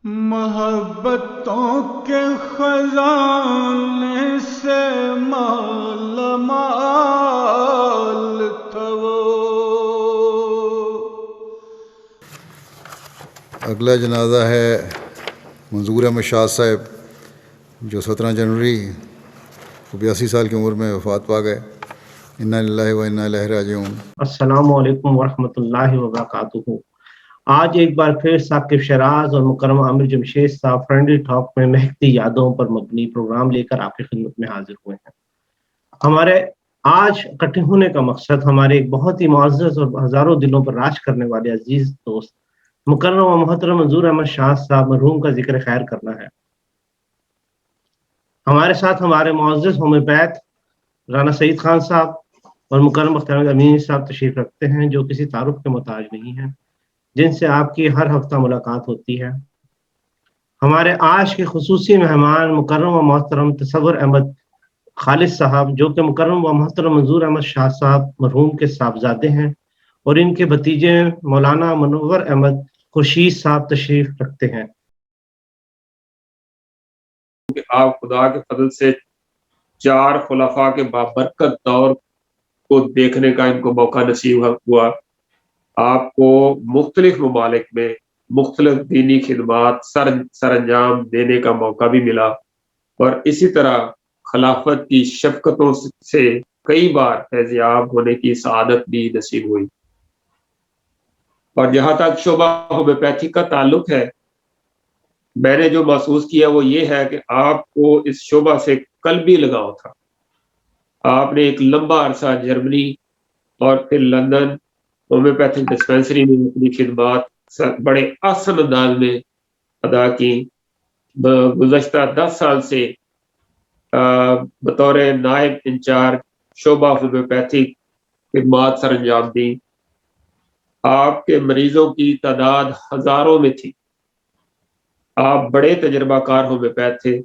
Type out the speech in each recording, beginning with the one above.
محبتوں کے خزانے سے مالا مال تھا وہ۔ اگلا جنازہ ہے منظور احمد شاہ صاحب، جو 17 جنوری 82 سال کی عمر میں وفات پا گئے۔ انا للہ و انا الیہ راجعون۔ السلام علیکم ورحمۃ اللہ وبرکاتہ۔ آج ایک بار پھر ثاقب شیراز اور مکرم عامر جمشید صاحب فرینڈلی ٹاک میں مہکتی یادوں پر مبنی پروگرام لے کر آپ کی خدمت میں حاضر ہوئے ہیں۔ ہمارے آج اکٹھے ہونے کا مقصد ہمارے ایک بہت ہی معزز اور ہزاروں دلوں پر راج کرنے والے عزیز دوست مکرم و محترم منظور احمد شاہ صاحب مرحوم کا ذکر خیر کرنا ہے۔ ہمارے ساتھ ہمارے معزز ہومیوپیتھ رانا سعید خان صاحب اور مکرم بختیار امین صاحب تشریف رکھتے ہیں، جو کسی تعارف کے محتاج نہیں ہیں، جن سے آپ کی ہر ہفتہ ملاقات ہوتی ہے۔ ہمارے آج کے خصوصی مہمان مکرم و محترم تصور احمد خالد صاحب، جو کہ مکرم و محترم منظور احمد شاہ صاحب مرحوم کے صاحبزادے ہیں، اور ان کے بھتیجے مولانا منور احمد خورشید صاحب تشریف رکھتے ہیں۔ کہ آپ خدا کے فضل سے 4 خلفاء کے بابرکت دور کو دیکھنے کا ان کو موقع نصیب ہوا۔ آپ کو مختلف ممالک میں مختلف دینی خدمات سر انجام دینے کا موقع بھی ملا، اور اسی طرح خلافت کی شفقتوں سے کئی بار فیضیاب ہونے کی سعادت بھی نصیب ہوئی۔ اور جہاں تک شعبہ ہومیوپیتھی کا تعلق ہے، میں نے جو محسوس کیا وہ یہ ہے کہ آپ کو اس شعبہ سے قلبی لگاؤ تھا۔ آپ نے ایک لمبا عرصہ جرمنی اور پھر لندن ہومیوپیتھک ڈسپینسری میں اپنی خدمات بڑے احسن انداز میں ادا کی۔ گزشتہ 10 سال سے بطور نائب انچارج شعبہ ہومیوپیتھک خدمات سر انجام دی۔ آپ کے مریضوں کی تعداد ہزاروں میں تھی۔ آپ بڑے تجربہ کار ہومیوپیتھ تھے،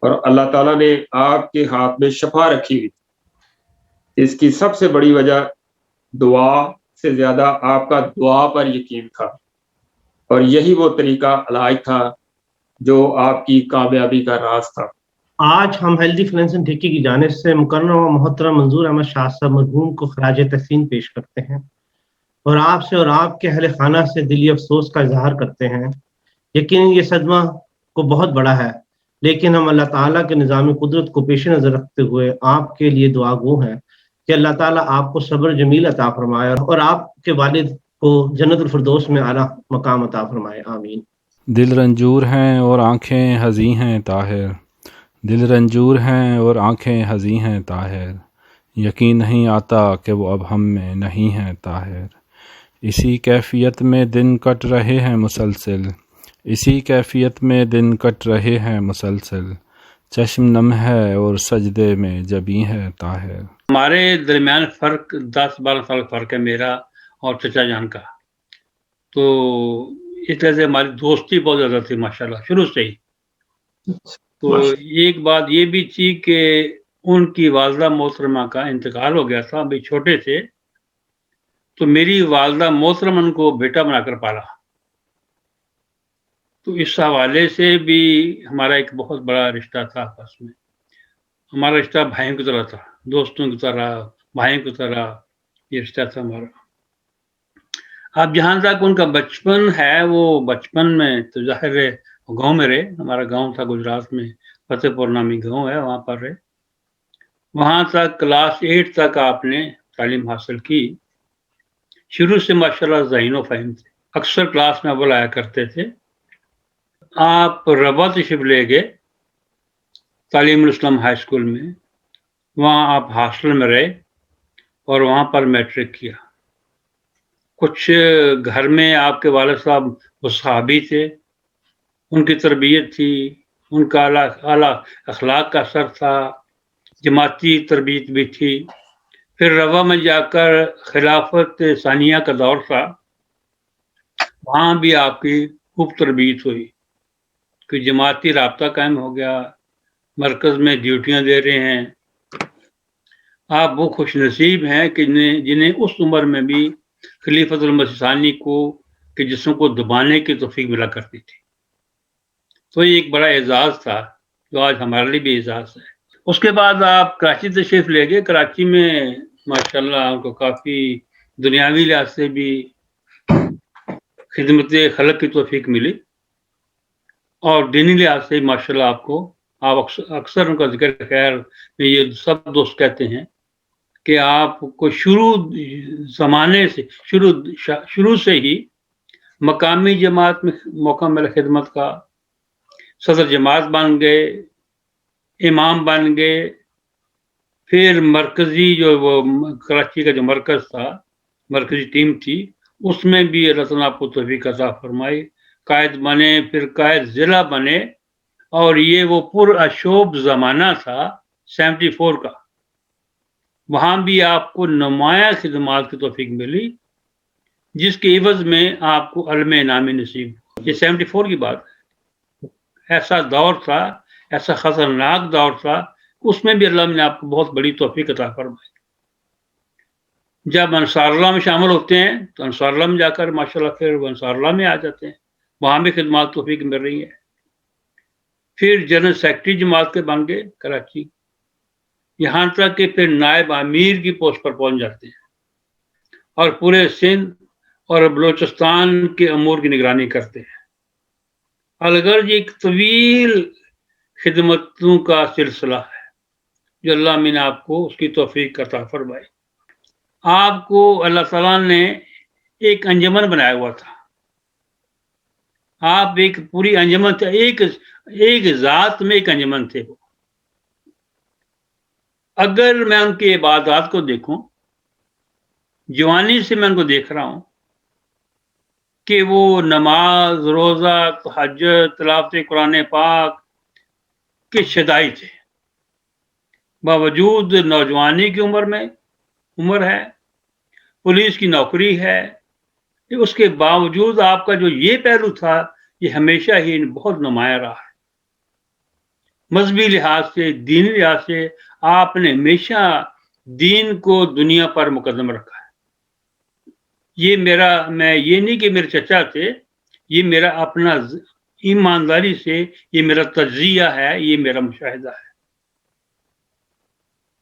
اور اللہ تعالیٰ نے آپ کے ہاتھ میں شفا رکھی ہوئی تھی۔ اس کی سب سے بڑی وجہ دعا سے زیادہ آپ کا دعا پر یقین تھا، اور یہی وہ طریقہ علاج تھا جو آپ کی کامیابی کا راز تھا۔ آج ہم ہیلدی فنانسن ٹھیکی کی جانب سے مکرم و محترم منظور احمد شاہ صاحب مرحوم کو خراج تحسین پیش کرتے ہیں، اور آپ سے اور آپ کے اہل خانہ سے دلی افسوس کا اظہار کرتے ہیں۔ یقیناً یہ صدمہ کو بہت بڑا ہے، لیکن ہم اللہ تعالیٰ کے نظام قدرت کو پیش نظر رکھتے ہوئے آپ کے لیے دعا گو ہیں کہ اللہ تعالیٰ آپ کو صبر جمیل عطا فرمائے، اور آپ کے والد کو جنت الفردوس میں اعلیٰ مقام عطا فرمائے، آمین۔ دل رنجور ہیں اور آنکھیں حزیں ہیں طاہر، دل رنجور ہیں اور آنکھیں حزیں ہیں طاہر، یقین نہیں آتا کہ وہ اب ہم میں نہیں ہیں طاہر۔ اسی کیفیت میں دن کٹ رہے ہیں مسلسل، اسی کیفیت میں دن کٹ رہے ہیں مسلسل، چشم نم ہے اور سجدے میں جبیں ہے طاہر۔ ہمارے درمیان فرق 10-12 سال فرق ہے، میرا اور چچا جان کا، تو اس طرح سے ہماری دوستی بہت زیادہ تھی ماشاءاللہ شروع سے ہی۔ تو ایک بات یہ بھی تھی کہ ان کی والدہ محترمہ کا انتقال ہو گیا تھا، ابھی چھوٹے تھے، تو میری والدہ محترمہ ان کو بیٹا بنا کر پالا۔ تو اس حوالے سے بھی ہمارا ایک بہت بڑا رشتہ تھا آپس میں۔ ہمارا رشتہ بھائیوں کی طرح تھا، دوستوں کی طرح، بھائیوں کی طرح یہ رشتہ تھا ہمارا۔ اب جہاں تک ان کا بچپن ہے، وہ بچپن میں تو ظاہر ہے گاؤں میں رہے، ہمارا گاؤں تھا گجرات میں، فتح پور نامی گاؤں ہے، وہاں پر رہے۔ وہاں تک کلاس 8 تک آپ نے تعلیم حاصل کی۔ شروع سے ماشاءاللہ ذہین و فہم تھے، اکثر کلاس میں اول آیا کرتے تھے۔ آپ ربا تشریف لے گئے تعلیم الاسلام ہائی اسکول میں، وہاں آپ ہاسٹل میں رہے اور وہاں پر میٹرک کیا۔ کچھ گھر میں آپ کے والد صاحب وہ صحابی تھے، ان کی تربیت تھی، ان کا اعلیٰ اخلاق کا اثر تھا، جماعتی تربیت بھی تھی۔ پھر روا میں جا کر خلافت ثانیہ کا دور تھا، وہاں بھی آپ کی خوب تربیت ہوئی کہ جماعتی رابطہ قائم ہو گیا، مرکز میں ڈیوٹیاں دے رہے ہیں۔ آپ وہ خوش نصیب ہیں کہ جنہیں اس عمر میں بھی خلیفۃ المسیح ثانی کو کہ جسم کو دبانے کی توفیق ملا کرتی تھی۔ تو یہ ایک بڑا اعزاز تھا جو آج ہمارے لیے بھی اعزاز ہے۔ اس کے بعد آپ کراچی تشریف لے گئے۔ کراچی میں ماشاءاللہ آپ کو کافی دنیاوی لحاظ سے بھی خدمت خلق کی توفیق ملی، اور دینی لحاظ سے ماشاءاللہ آپ اکثر ان کا ذکر خیر میں یہ سب دوست کہتے ہیں کہ آپ کو زمانے سے شروع سے ہی مقامی جماعت میں موقع ملا خدمت کا، صدر جماعت بن گئے، امام بن گئے، پھر مرکزی جو وہ کراچی کا جو مرکز تھا، مرکزی ٹیم تھی، اس میں بھی اللہ تعالیٰ آپ کو توفیق عطا فرمائی، قائد بنے، پھر قائد ضلع بنے، اور یہ وہ پر اشوب زمانہ تھا 74 کا، وہاں بھی آپ کو نمایاں خدمات کی توفیق ملی، جس کے عوض میں آپ کو علم انعامی نصیب۔ یہ 74 کی بات ہے، ایسا دور تھا، ایسا خطرناک دور تھا، اس میں بھی اللہ نے آپ کو بہت بڑی توفیق عطا فرمائی۔ جب انصار اللہ میں شامل ہوتے ہیں تو انصار اللہ میں جا کر ماشاءاللہ پھر وہ انصار اللہ میں آ جاتے ہیں، وہاں بھی خدمات توفیق مل رہی ہے۔ پھر جنرل سیکرٹری جماعت کے بن گئے کراچی، یہاں تک کہ پھر نائب امیر کی پوسٹ پر پہنچ جاتے ہیں، اور پورے سندھ اور بلوچستان کے امور کی نگرانی کرتے ہیں۔ الغرض ایک طویل خدمتوں کا سلسلہ ہے جو اللہ نے آپ کو اس کی توفیق عطا فرمائی۔ آپ کو اللہ تعالیٰ نے ایک انجمن بنایا ہوا تھا، آپ ایک پوری انجمن تھے، ایک ذات میں ایک انجمن تھے۔ اگر میں ان کی عبادات کو دیکھوں، جوانی سے میں ان کو دیکھ رہا ہوں کہ وہ نماز، روزہ، تہجد، تلاوت قرآن پاک کے شدائی تھے، باوجود نوجوانی کی عمر ہے، پولیس کی نوکری ہے، اس کے باوجود آپ کا جو یہ پہلو تھا یہ ہمیشہ ہی بہت نمایاں رہا ہے۔ مذہبی لحاظ سے، دینی لحاظ سے آپ نے ہمیشہ دین کو دنیا پر مقدم رکھا ہے۔ میں یہ نہیں کہ میرے چچا تھے، یہ میرا اپنا ایمانداری سے یہ میرا تجزیہ ہے، یہ میرا مشاہدہ ہے۔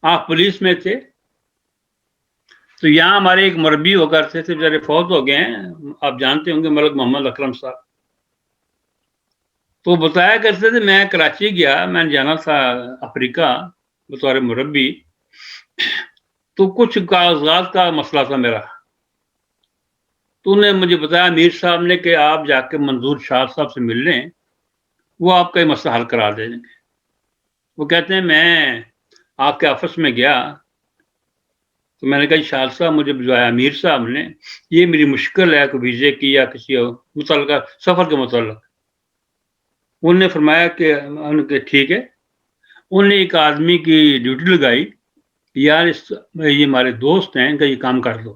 آپ پولیس میں تھے تو یہاں ہمارے ایک مربی ہو کرتے تھے، بیچارے فوت ہو گئے ہیں، آپ جانتے ہوں گے، ملک محمد اکرم صاحب۔ تو بتایا کرتے تھے میں کراچی گیا، میں نے جانا تھا افریقہ بطور مربی، تو کچھ کاغذات کا مسئلہ تھا میرا، تو انہوں نے مجھے بتایا میر صاحب نے کہ آپ جا کے منظور شاہ صاحب سے مل لیں، وہ آپ کا یہ مسئلہ حل کرا دیں گے۔ وہ کہتے ہیں میں آپ کے آفس میں گیا تو میں نے کہا شاہ صاحب مجھے بجوایا امیر صاحب نے، یہ میری مشکل ہے کہ ویزے کی یا کسی متعلقہ سفر کے متعلق۔ انہوں نے فرمایا کہ ٹھیک ہے، انہوں نے ایک آدمی کی ڈیوٹی لگائی، یار یہ ہمارے دوست ہیں، ان کا یہ کام کر دو۔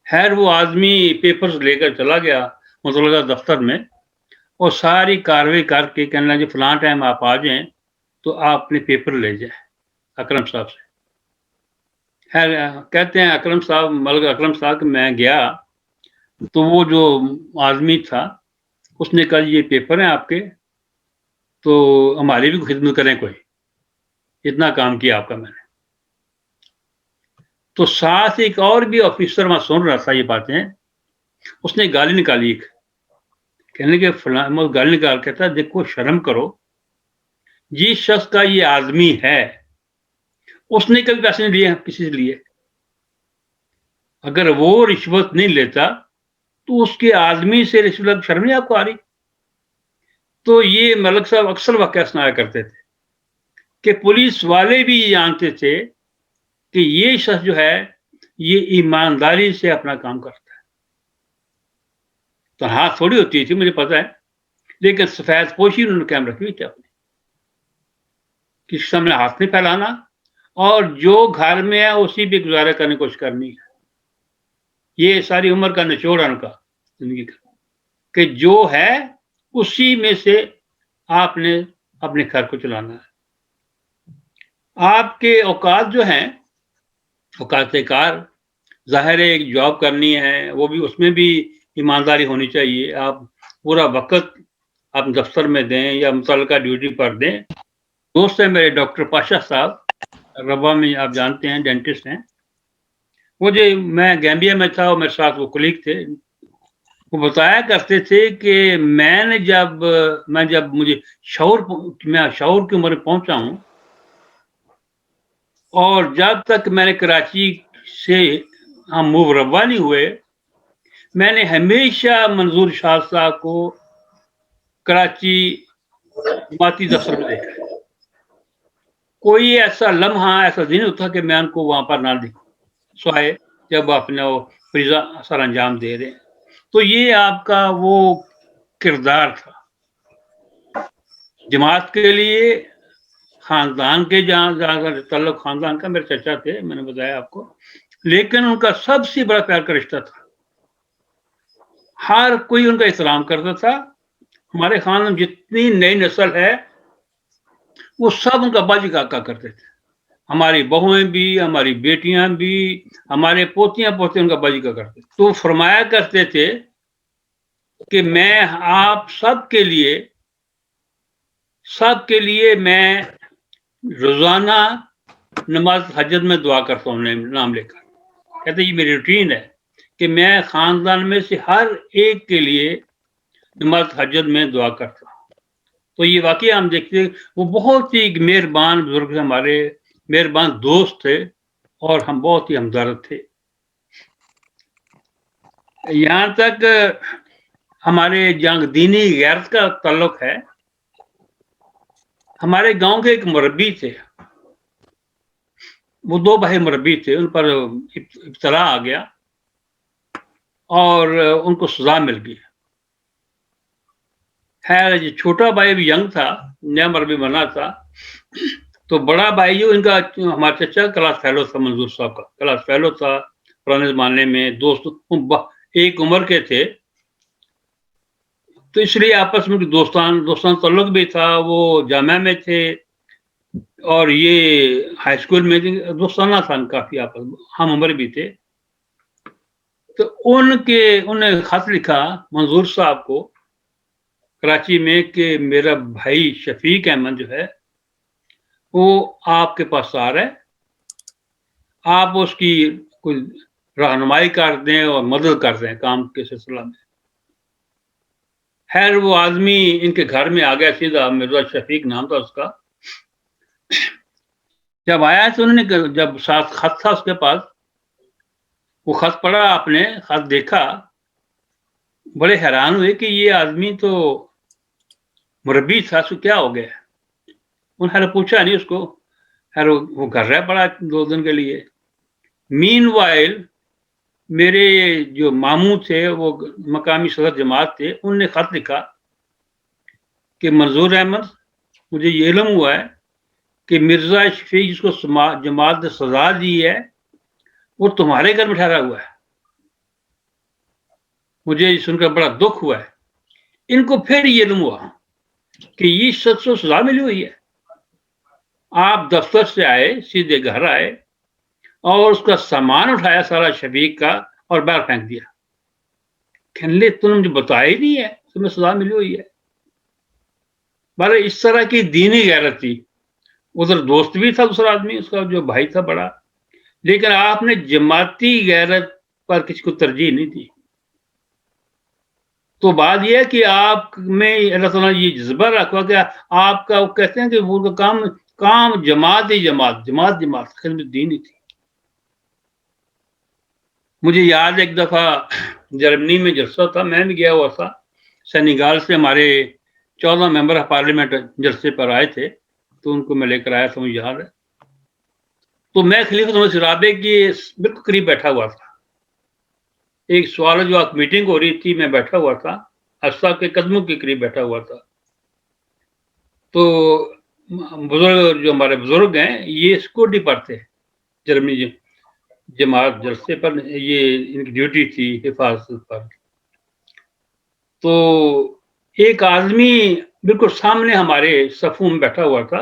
خیر وہ آدمی پیپرز لے کر چلا گیا متعلقہ دفتر میں، اور ساری کارروائی کر کے کہنے لگا جی فلاں ٹائم آپ آ جائیں تو آپ اپنے پیپر لے جائیں اکرم صاحب سے۔ خیر کہتے ہیں اکرم صاحب، ملک اکرم صاحب کہ میں گیا تو وہ جو آدمی تھا اس نے کہا یہ پیپر ہیں آپ کے، تو ہماری بھی خدمت کریں، کوئی اتنا کام کیا آپ کا میں نے۔ تو ساتھ ایک اور بھی آفیسر وہاں سن رہا تھا یہ باتیں، اس نے گالی نکالی، ایک کہنے کے فلاں گالی نکال کہتا دیکھو شرم کرو، جس شخص کا یہ آدمی ہے اس نے کبھی پیسے نہیں لیے کسی سے لیے، اگر وہ رشوت نہیں لیتا تو اس کے آدمی سے رشوت شرم نہیں آپ کو آ رہی؟ تو یہ ملک صاحب اکثر واقعہ سنایا کرتے تھے کہ پولیس والے بھی یہ جانتے تھے کہ یہ شخص جو ہے یہ ایمانداری سے اپنا کام کرتا ہے، تو ہاتھ تھوڑی ہوتی تھی مجھے پتا ہے، لیکن سفید پوشی انہوں نے قائم رکھی ہوئی تھی اپنی، کسی سامنے ہاتھ نہیں پھیلانا، اور جو گھر میں ہے اسی بھی گزارا کرنے کی کوشش کرنی ہے۔ یہ ساری عمر کا نچوڑ ہے ان کا زندگی کا، کہ جو ہے اسی میں سے آپ نے اپنے گھر کو چلانا ہے۔ آپ کے اوقات جو ہیں، اوقات کار، ظاہر ہے ایک جاب کرنی ہے، وہ بھی اس میں بھی ایمانداری ہونی چاہیے، آپ پورا وقت آپ دفتر میں دیں یا متعلقہ ڈیوٹی پر دیں. دوست ہیں میرے ڈاکٹر پاشا صاحب، ربا میں آپ جانتے ہیں، ڈینٹسٹ ہیں. وہ جو میں گیمبیا میں تھا اور میرے ساتھ وہ کلیگ تھے، وہ بتایا کرتے تھے کہ میں جب مجھے میں شعور کی عمر میں پہنچا ہوں، اور جب تک میں نے کراچی سے ہم موو ربا نہیں ہوئے، میں نے ہمیشہ منظور شاہ صاحب کو کراچی جماعتی دفتر میں دیکھا ہے. کوئی ایسا لمحہ، ایسا دن ہوتا کہ میں ان کو وہاں پر نہ دیکھوں سوائے جب اپنے وہ فریضہ سر انجام دے رہے ہیں. تو یہ آپ کا وہ کردار تھا جماعت کے لیے. خاندان کے جہاں تعلق خاندان کا، میرے چچا تھے، میں نے بتایا آپ کو، لیکن ان کا سب سے بڑا پیار کا رشتہ تھا. ہر کوئی ان کا احترام کرتا تھا. ہمارے خاندان میں جتنی نئی نسل ہے وہ سب ان کا باجی کاکا کرتے تھے. ہماری بہویں بھی، ہماری بیٹیاں بھی، ہمارے پوتیاں پوتے ان کا باجی کا کرتے تھے. تو فرمایا کرتے تھے کہ میں آپ سب کے لیے میں روزانہ نماز حجت میں دعا کرتا ہوں نام لے کر. کہتے یہ میری روٹین ہے کہ میں خاندان میں سے ہر ایک کے لیے نماز حجت میں دعا کرتا ہوں. تو یہ واقعہ ہم دیکھتے ہیں، وہ بہت ہی مہربان بزرگ، ہمارے مہربان دوست تھے اور ہم بہت ہی ہمدرد تھے. یہاں تک ہمارے جنگ دینی غیرت کا تعلق ہے. ہمارے گاؤں کے ایک مربی تھے، وہ 2 بھائی مربی تھے، ان پر ابتلا آ گیا اور ان کو سزا مل گئی. خیر یہ چھوٹا بھائی بھی ینگ تھا، نیا مربی بنا تھا. تو بڑا بھائی جو ان کا، ہمارا چچا کلاس فیلو تھا، منظور صاحب کا کلاس فیلو تھا پرانے زمانے میں، دوست ایک عمر کے تھے. تو اس لیے آپس میں دوستان تعلق بھی تھا. وہ جامعہ میں تھے اور یہ ہائی اسکول میں دوستانہ تھا کافی، آپس ہم عمر بھی تھے. تو انہوں نے خط لکھا منظور صاحب کو کراچی میں کہ میرا بھائی شفیق احمد جو ہے وہ آپ کے پاس آ رہا ہے، آپ اس کی کوئی رہنمائی کر دیں اور مدد کر دیں کام کے سلسلہ میں. خیر وہ آدمی ان کے گھر میں آ گیا سیدھا، مرزا شفیق نام تھا اس کا. جب آیا تو انہوں نے، جب ساتھ خط تھا اس کے پاس، وہ خط پڑھا، آپ نے خط دیکھا، بڑے حیران ہوئے کہ یہ آدمی تو مربی تھا، اس کو کیا ہو گیا. انہوں نے پوچھا نہیں اس کو. خیر وہ گھر رہ پڑا 2 دن کے لیے. مین وائل میرے جو ماموں تھے، وہ مقامی صدر جماعت تھے، انہوں نے خط لکھا کہ منظور احمد، مجھے یہ علم ہوا ہے کہ مرزا شفیق جس کو جماعت نے سزا دی ہے وہ تمہارے گھر میں ٹھہرا ہوا ہے. مجھے یہ سن کر بڑا دکھ ہوا ہے. ان کو پھر یہ علم ہوا کہ یہ شخص کو سزا ملی ہوئی ہے. آپ دفتر سے آئے، سیدھے گھر آئے اور اس کا سامان اٹھایا سارا شفیق کا اور باہر پھینک دیا. کہنے لے تم نے مجھے بتایا ہی نہیں ہے تمہیں سزا ملی ہوئی ہے. بارے اس طرح کی دینی غیرت تھی. ادھر دوست بھی تھا دوسرا آدمی، اس کا جو بھائی تھا بڑا، لیکن آپ نے جماعتی غیرت پر کسی کو ترجیح نہیں دی. تو بات یہ ہے کہ آپ میں اللہ تعالیٰ نے یہ جذبہ رکھا کہ آپ کا، وہ کہتے ہیں کہ وہ کام جماعت خدمت دینی تھی. مجھے یاد ایک دفعہ جرمنی میں جلسہ تھا، میں بھی گیا ہوا تھا. سینیگال سے ہمارے 14 ممبر آف پارلیمنٹ جلسے پر آئے تھے، تو ان کو میں لے کر آیا تھا، مجھے یاد ہے. تو میں خلیفۃ عمر رابع کے بالکل قریب بیٹھا ہوا تھا. ایک سوال جو آپ میٹنگ ہو رہی تھی، میں بیٹھا ہوا تھا، صاحب کے قدموں کے قریب بیٹھا ہوا تھا. تو بزرگ جو ہمارے بزرگ ہیں، یہ سیکورٹی پر تھے جرمنی جماعت جلسے پر، یہ ان کی ڈیوٹی تھی حفاظت پر. تو ایک آدمی بالکل سامنے ہمارے صفوں میں بیٹھا ہوا تھا،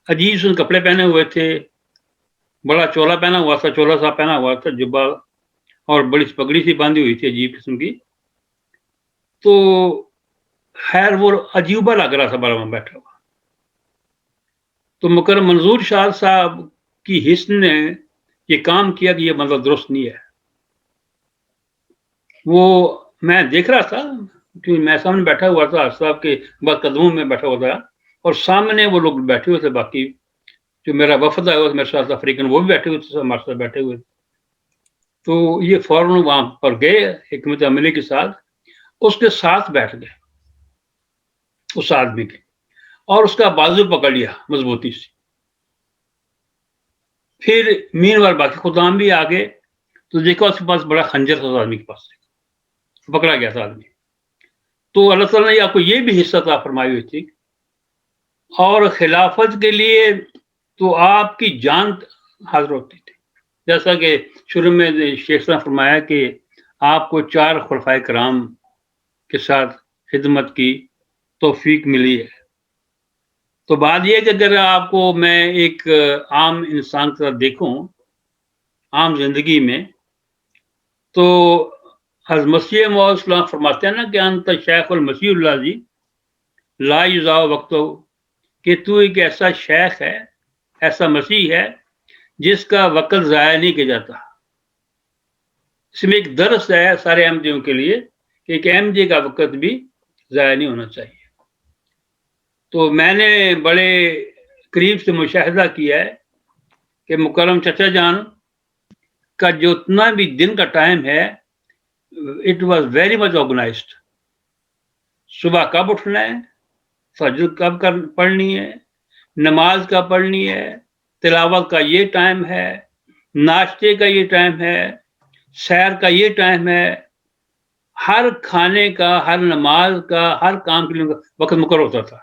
عجیب سے کپڑے پہنے ہوئے تھے، بڑا چولا پہنا ہوا تھا، چولا سا پہنا ہوا تھا، جبا اور بڑی پگڑی سی باندھی ہوئی تھی عجیب قسم کی. تو خیر وہ عجیبہ لگ رہا تھا بڑا وہاں بیٹھا ہوا. تو مکرم منظور شاہ صاحب کی حسن نے یہ کام کیا کہ یہ مطلب درست نہیں ہے. وہ میں دیکھ رہا تھا کیونکہ میں سامنے بیٹھا ہوا تھا، صاحب کے بعد قدموں میں بیٹھا ہوا تھا، اور سامنے وہ لوگ بیٹھے ہوئے تھے، باقی جو میرا وفد آیا ہوا میرے ساتھ افریقن وہ بھی بیٹھے ہوئے تھے، ہمارے ساتھ بیٹھے ہوئے تھے. تو یہ فوراً وہاں پر گئے حکمت عملی کے ساتھ، اس کے ساتھ بیٹھ گئے اس آدمی کے، اور اس کا بازو پکڑ لیا مضبوطی سے. پھر مین وال باقی خدام بھی آگے، تو دیکھا اس کے پاس بڑا خنجر تھا، اس آدمی کے پاس پکڑا گیا تھا آدمی. تو اللہ تعالیٰ نے آپ کو یہ بھی حصہ عطا فرمائی ہوئی تھی، اور خلافت کے لیے تو آپ کی جان حاضر ہوتی تھی. جیسا کہ شروع میں شیخ نے فرمایا کہ آپ کو 4 خلفائے کرام کے ساتھ خدمت کی توفیق ملی ہے. تو بات یہ کہ اگر آپ کو میں ایک عام انسان کی طرح دیکھوں عام زندگی میں، تو حضرت مسیح موعود صلی اللہ علیہ وسلم فرماتے ہیں نا کہ انت شیخ المسیح اللہ جی لا یضاع وقت، کہ تو ایک ایسا شیخ ہے، ایسا مسیح ہے جس کا وقت ضائع نہیں کیا جاتا. اس میں ایک درس ہے سارے احمدیوں کے لیے کہ ایک احمدی کا وقت بھی ضائع نہیں ہونا چاہیے. تو میں نے بڑے قریب سے مشاہدہ کیا ہے کہ مکرم چچا جان کا جو اتنا بھی دن کا ٹائم ہے، it was very much organised. صبح کب اٹھنا ہے، فجر کب پڑھنی ہے، نماز کب پڑھنی ہے، تلاوت کا یہ ٹائم ہے، ناشتے کا یہ ٹائم ہے، سیر کا یہ ٹائم ہے، ہر کھانے کا، ہر نماز کا، ہر کام کے لیے وقت مقرر ہوتا تھا.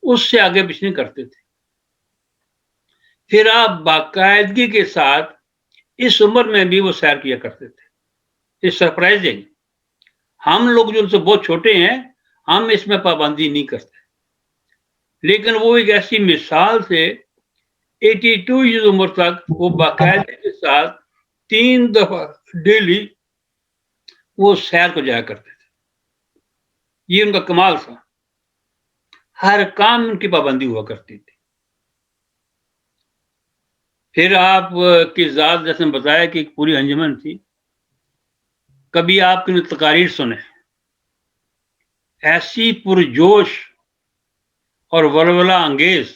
اس سے آگے پیچھے نہیں کرتے تھے. پھر آپ باقاعدگی کے ساتھ اس عمر میں بھی وہ سیر کیا کرتے تھے. It's surprising. ہم لوگ جو ان سے بہت چھوٹے ہیں، ہم اس میں پابندی نہیں کرتے، لیکن وہ ایک ایسی مثال سے 82 ایئر عمر تک وہ باقاعدگی کے ساتھ 3 دفعہ ڈیلی وہ سیر کو جایا کرتے تھے. یہ ان کا کمال تھا. ہر کام ان کی پابندی ہوا کرتی تھی. پھر آپ کی ذات جیسے بتایا کہ ایک پوری انجمن تھی. کبھی آپ کی تقاریر سنیں، ایسی پرجوش اور ولولہ انگیز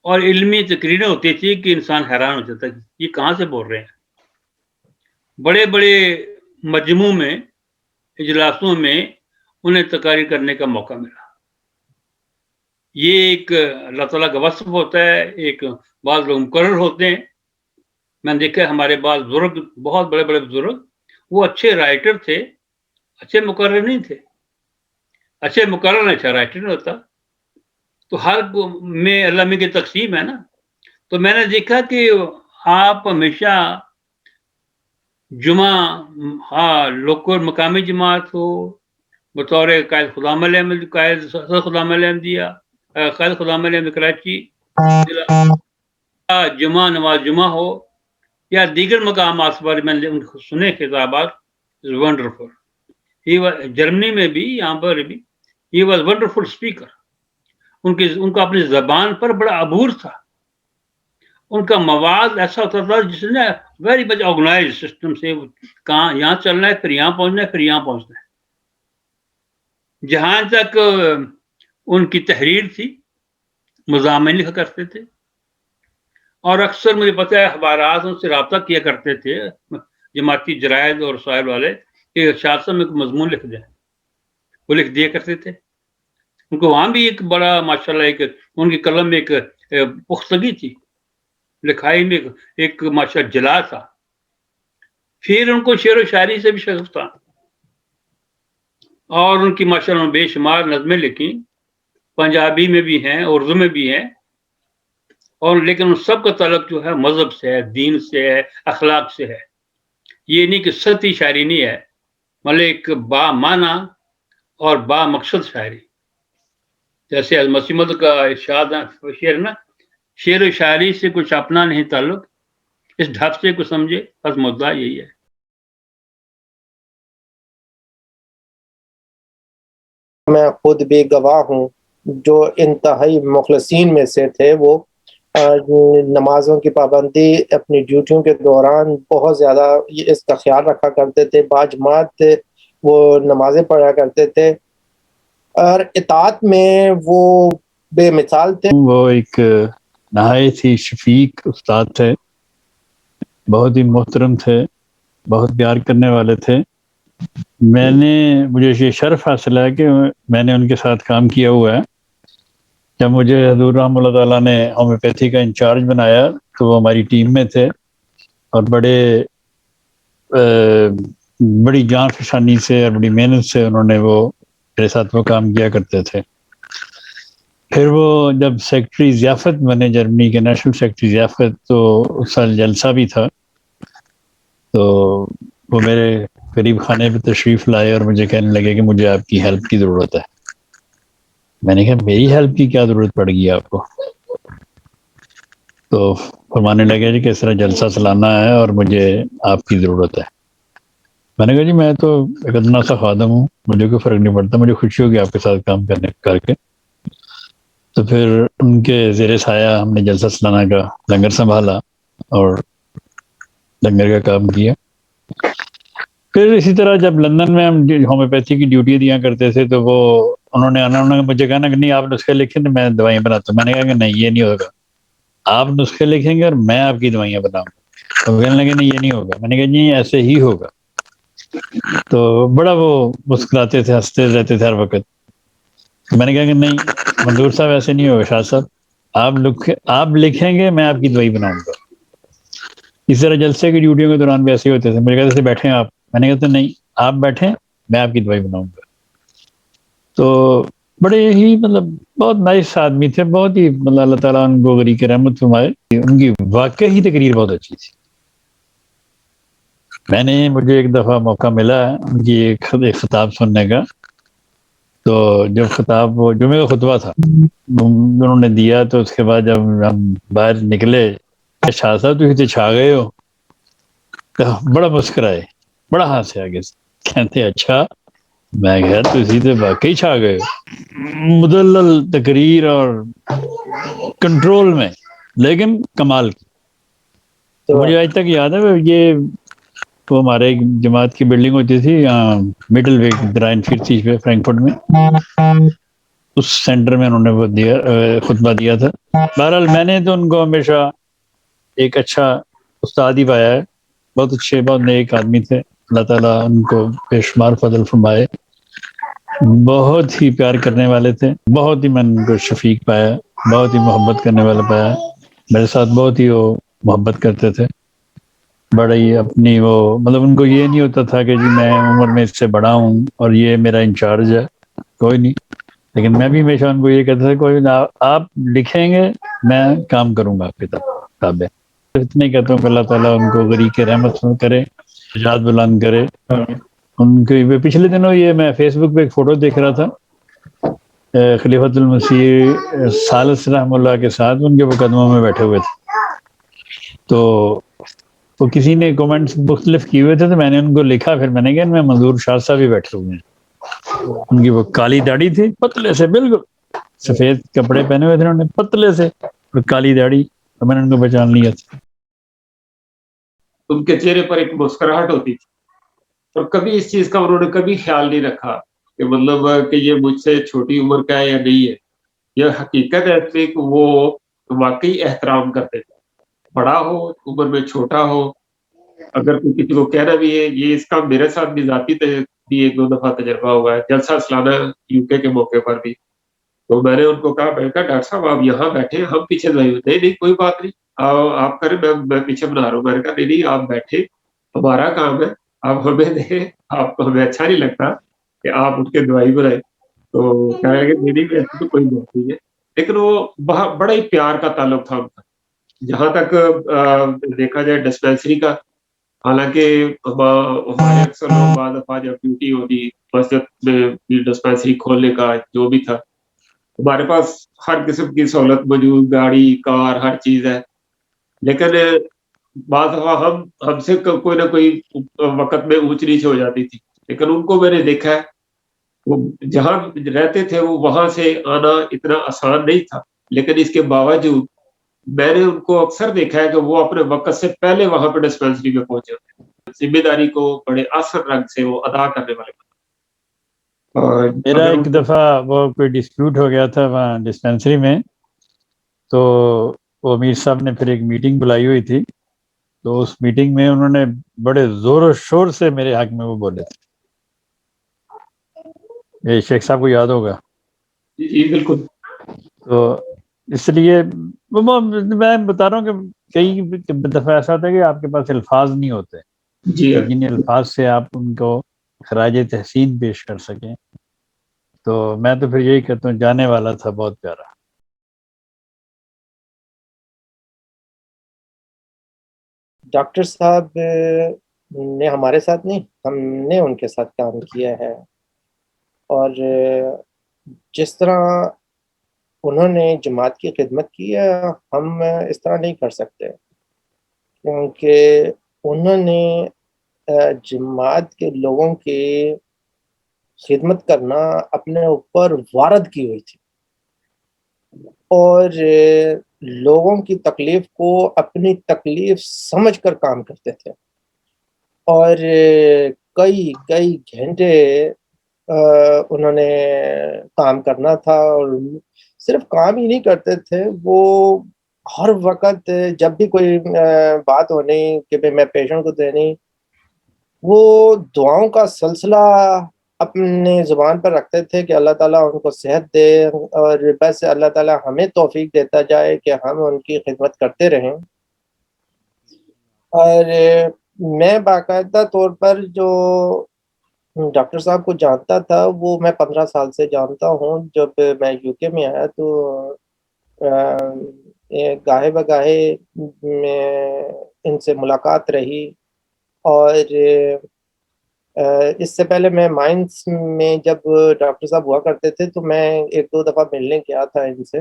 اور علمی تقریریں ہوتی تھی کہ انسان حیران ہو جاتا ہے یہ کہاں سے بول رہے ہیں. بڑے بڑے مجموع میں، اجلاسوں میں انہیں تقاریر کرنے کا موقع ملا. یہ ایک اللہ تعالیٰ کا وصف ہوتا ہے. ایک بعض لوگ مقرر ہوتے ہیں. میں نے دیکھا ہمارے بعض بزرگ، بہت بڑے بڑے بزرگ، وہ اچھے رائٹر تھے، اچھے مقرر نہیں تھے. اچھے مقرر اچھا رائٹر نہیں ہوتا. تو ہر میں اللہ میں کی تقسیم ہے نا. تو میں نے دیکھا کہ آپ ہمیشہ جمعہ، ہاں لوکل مقامی جماعت ہو، بطور قائد خدام علیہ احمد، قائد خدام علیہ احمدیہ، قائد خدام علیہ احمد کراچی، جمعہ نماز جمعہ ہو، یا دیگر مقامات پر میں نے سنے خطابات. ونڈرفل. جرمنی میں بھی، یہاں پر بھی ہی واز ونڈرفل اسپیکر. ان کا اپنی زبان پر بڑا عبور تھا. ان کا مواد ایسا ہوتا تھا جس نے ویری مچ آرگنائز سسٹم سے کہاں یہاں چلنا ہے، پھر یہاں پہنچنا ہے، پھر یہاں پہنچنا ہے. جہاں تک ان کی تحریر تھی، مضامین لکھا کرتے تھے، اور اکثر مجھے پتہ ہے اخبارات ان سے رابطہ کیا کرتے تھے، جماعتی جرائد اور رسائل والے، کہ شاہ صاحب میں مضمون لکھ دیں. وہ لکھ دیا کرتے تھے. ان کو وہاں بھی ایک بڑا ماشاءاللہ ایک ان کی قلم میں ایک پختگی تھی، لکھائی میں ایک ماشاءاللہ جلا تھا. پھر ان کو شعر و شاعری سے بھی شغف تھا، اور ان کی ماشاءاللہ بے شمار نظمیں لکھی، پنجابی میں بھی ہیں، اردو میں بھی ہیں. اور لیکن ان سب کا تعلق جو ہے مذہب سے ہے، دین سے ہے، اخلاق سے ہے. یہ نہیں کہ سطحی شاعری نہیں ہے، مطلب ایک با معنی اور با مقصد شاعری. جیسے مسیح موعود کا ارشاد شعر نا، شعر و شاعری سے کچھ اپنا نہیں تعلق، اس ڈھب سے کچھ سمجھے بس مدعا یہی ہے. میں خود بھی گواہ ہوں، جو انتہائی مخلصین میں سے تھے، وہ نمازوں کی پابندی اپنی ڈیوٹیوں کے دوران بہت زیادہ اس کا خیال رکھا کرتے تھے، باجماعت وہ نمازیں پڑھا کرتے تھے، اور اطاعت میں وہ بے مثال تھے۔ وہ ایک نہایت ہی شفیق استاد تھے، بہت ہی محترم تھے، بہت پیار کرنے والے تھے۔ مجھے یہ شرف حاصل ہے کہ میں نے ان کے ساتھ کام کیا ہوا ہے۔ جب مجھے حضور رحمۃ اللہ تعالیٰ نے ہومیوپیتھی کا انچارج بنایا تو وہ ہماری ٹیم میں تھے، اور بڑی جان فشانی سے اور بڑی محنت سے انہوں نے وہ میرے ساتھ وہ کام کیا کرتے تھے۔ پھر وہ جب سیکٹری ضیافت بنے، جرمنی کے نیشنل سیکٹری ضیافت، تو اس سال جلسہ بھی تھا، تو وہ میرے قریب خانے پہ تشریف لائے اور مجھے کہنے لگے کہ مجھے آپ کی ہیلپ کی ضرورت ہے۔ میں نے کہا میری ہیلپ کی کیا ضرورت پڑ گئی آپ کو؟ تو فرمانے لگے جی کہ اس طرح جلسہ سلانا ہے اور مجھے آپ کی ضرورت ہے۔ میں نے کہا جی میں تو ایک ادنا سا خادم ہوں، مجھے کوئی فرق نہیں پڑتا، مجھے خوشی ہوگی آپ کے ساتھ کام کر کے۔ تو پھر ان کے زیر سایہ ہم نے جلسہ سلانا کا لنگر سنبھالا اور لنگر کا کام کیا۔ پھر اسی طرح جب لندن میں ہم ہومیوپیتھی کی ڈیوٹی دیا کرتے تھے تو وہ انہوں نے مجھے کہا کہ نہیں آپ نسخے لکھیں تو میں دوائیاں بناتا ہوں۔ میں نے کہا کہ نہیں یہ نہیں ہوگا، آپ نسخے لکھیں گے اور میں آپ کی دوائیاں بناؤں گا۔ تو کہنے لگے نہیں یہ نہیں ہوگا۔ میں نے کہا جی ایسے ہی ہوگا۔ تو بڑا وہ مسکراتے تھے، ہنستے رہتے تھے ہر وقت۔ میں نے کہا کہ نہیں منظور صاحب ایسے نہیں ہوگا، شاہ صاحب آپ لکھیں گے میں آپ کی دوائی بناؤں گا۔ اس طرح جلسے کی ڈیوٹیوں کے دوران بھی ایسے ہی ہوتے تھے، مجھے کہتے تھے بیٹھیں آپ، میں نے کہا نہیں آپ بیٹھیں میں آپ کی دوائی بناؤں گا۔ تو بڑے ہی بہت نائس آدمی تھے، بہت ہی اللہ تعالیٰ ان کو غریق رحمت فرمائے۔ ان کی واقعی تقریر بہت اچھی تھی۔ مجھے ایک دفعہ موقع ملا ان کی ایک خطاب سننے کا، تو جب خطاب وہ جمعے کا خطبہ تھا انہوں نے دیا، تو اس کے بعد جب ہم باہر نکلے شاہ صاحب تھی چھا گئے ہو، تو بڑا مسکرائے، بڑا ہنسے آگے سے، کہتے اچھا۔ میں کہا تھی تو واقعی چھا گئے ہو، مدلل تقریر اور کنٹرول میں، لیکن کمال کی۔ تو مجھے آج تک یاد ہے یہ وہ ہمارے ایک جماعت کی بلڈنگ ہوتی تھی یہاں مڈل ویک درائن فیرتی پہ فرینکفرٹ میں، اس سینٹر میں انہوں نے وہ خطبہ دیا تھا۔ بہرحال میں نے تو ان کو ہمیشہ ایک اچھا استاد ہی پایا ہے، بہت اچھے بہت نیک آدمی تھے، اللہ تعالیٰ ان کو بے شمار فضل فرمائے۔ بہت ہی پیار کرنے والے تھے، بہت ہی میں ان کو شفیق پایا، بہت ہی محبت کرنے والا پایا، میرے ساتھ بہت ہی وہ محبت کرتے تھے، بڑا ہی اپنی وہ ان کو یہ نہیں ہوتا تھا کہ جی میں عمر میں اس سے بڑا ہوں اور یہ میرا انچارج ہے، کوئی نہیں، لیکن میں بھی ہمیشہ ان کو یہ کہتا تھا کوئی نہ آپ لکھیں گے میں کام کروں گا آپ کی کتابیں۔ اتنے کہتا ہوں کہ اللہ تعالیٰ ان کو غریق رحمت کرے، نجات بلند کرے۔ ان کے پچھلے دنوں یہ میں فیس بک پہ ایک فوٹو دیکھ رہا تھا خلیفۃ المسیح ثالث رحمہ اللہ کے ساتھ، ان کے مقدموں میں بیٹھے ہوئے تھے، تو وہ کسی نے کومنٹس مختلف کیے ہوئے تھے، تو میں نے ان کو لکھا، پھر میں نے کہا ان میں منظور شاہ صاحب بھی بیٹھے ہوئے ہیں۔ ان کی وہ کالی داڑھی تھی، پتلے سے، بالکل سفید کپڑے پہنے ہوئے تھے انہوں نے، پتلے سے اور کالی داڑھی، تو میں نے ان کو پہچان لیا تھا۔ ان کے چہرے پر ایک مسکراہٹ ہوتی تھی، اور کبھی اس چیز کا انہوں نے کبھی خیال نہیں رکھا کہ کہ یہ مجھ سے چھوٹی عمر کا ہے یا نہیں ہے۔ یہ حقیقت ہے کہ وہ واقعی احترام کرتے تھے، بڑا ہو عمر میں چھوٹا ہو، اگر کوئی کسی کو کہنا بھی ہے، یہ اس کا میرے ساتھ بھی ذاتی بھی ایک دو دفعہ تجربہ ہوا ہے، جلسہ سلانا یو کے موقع پر بھی۔ تو میں نے ان کو کہا، میں نے کہا ڈاکٹر صاحب آپ یہاں بیٹھے، ہم پیچھے نہیں کوئی بات نہیں، آپ کریں، میں پیچھے بنا رہا ہوں۔ میں نے کہا نہیں آپ بیٹھے، ہمارا کام ہے، آپ ہمیں دیں، آپ کو ہمیں اچھا نہیں لگتا کہ آپ اٹھ کے دوائی بنائیں۔ تو کہا کہ نہیں ایسی تو کوئی بات نہیں ہے، لیکن وہ بڑا ہی پیار کا تعلق تھا ان کا۔ جہاں تک دیکھا جائے ڈسپینسری کا، حالانکہ ہمارے اکثر لوگ بعض دفعہ جب ڈیوٹی ہوتی مسجد میں ڈسپینسری کھولنے کا جو بھی تھا، ہمارے پاس ہر قسم کی سہولت موجود، گاڑی کار ہر چیز ہے، لیکن بعض دفعہ ہم سے کوئی نہ کوئی وقت میں اونچ نیچ ہو جاتی تھی، لیکن ان کو میں نے دیکھا ہے وہ جہاں رہتے تھے وہ وہاں سے آنا اتنا آسان نہیں تھا، لیکن اس کے باوجود میں نے ان کو اکثر دیکھا ہے کہ وہ اپنے وقت سے پہلے وہاں پہ ڈسپینسری میں پہنچے ہوتے ہیں، ذمہ داری کو بڑے اثر رنگ سے وہ ادا کرنے والے اور میرا اگر ایک دفعہ وہ کوئی ڈسپیوٹ ہو گیا تھا وہاں ڈسپینسری میں، تو وہ امیر صاحب نے پھر ایک میٹنگ بلائی ہوئی تھی، تو اس میٹنگ میں انہوں نے بڑے زور و شور سے میرے حق میں وہ بولے تھے، یہ شیخ صاحب کو یاد ہوگا۔ جی بالکل، تو اس لیے میں بتا رہا ہوں کہ کئی دفعہ ایسا ہوتا ہے کہ آپ کے پاس الفاظ نہیں ہوتے جی کہ جن الفاظ سے آپ ان کو خراج تحسین پیش کر سکیں، تو میں تو پھر یہی کہتا ہوں جانے والا تھا بہت پیارا۔ ڈاکٹر صاحب نے ہمارے ساتھ نہیں، ہم نے ان کے ساتھ کام کیا ہے، اور جس طرح انہوں نے جماعت کی خدمت کی ہے ہم اس طرح نہیں کر سکتے، کیونکہ انہوں نے جماعت کے لوگوں کی خدمت کرنا اپنے اوپر وارد کی ہوئی تھی، اور لوگوں کی تکلیف کو اپنی تکلیف سمجھ کر کام کرتے تھے، اور کئی گھنٹے انہوں نے کام کرنا تھا، اور صرف کام ہی نہیں کرتے تھے، وہ ہر وقت جب بھی کوئی بات ہونی کہ میں پیشنٹ کو دینی، وہ دعاؤں کا سلسلہ اپنے زبان پر رکھتے تھے کہ اللہ تعالیٰ ان کو صحت دے، اور بس اللہ تعالیٰ ہمیں توفیق دیتا جائے کہ ہم ان کی خدمت کرتے رہیں۔ اور میں باقاعدہ طور پر جو ڈاکٹر صاحب کو جانتا تھا وہ میں 15 سال سے جانتا ہوں۔ جب میں یو کے میں آیا تو گاہے بگاہے میں ان سے ملاقات رہی، اور اس سے پہلے میں مائنس میں جب ڈاکٹر صاحب ہوا کرتے تھے تو میں 1-2 دفعہ ملنے گیا تھا ان سے۔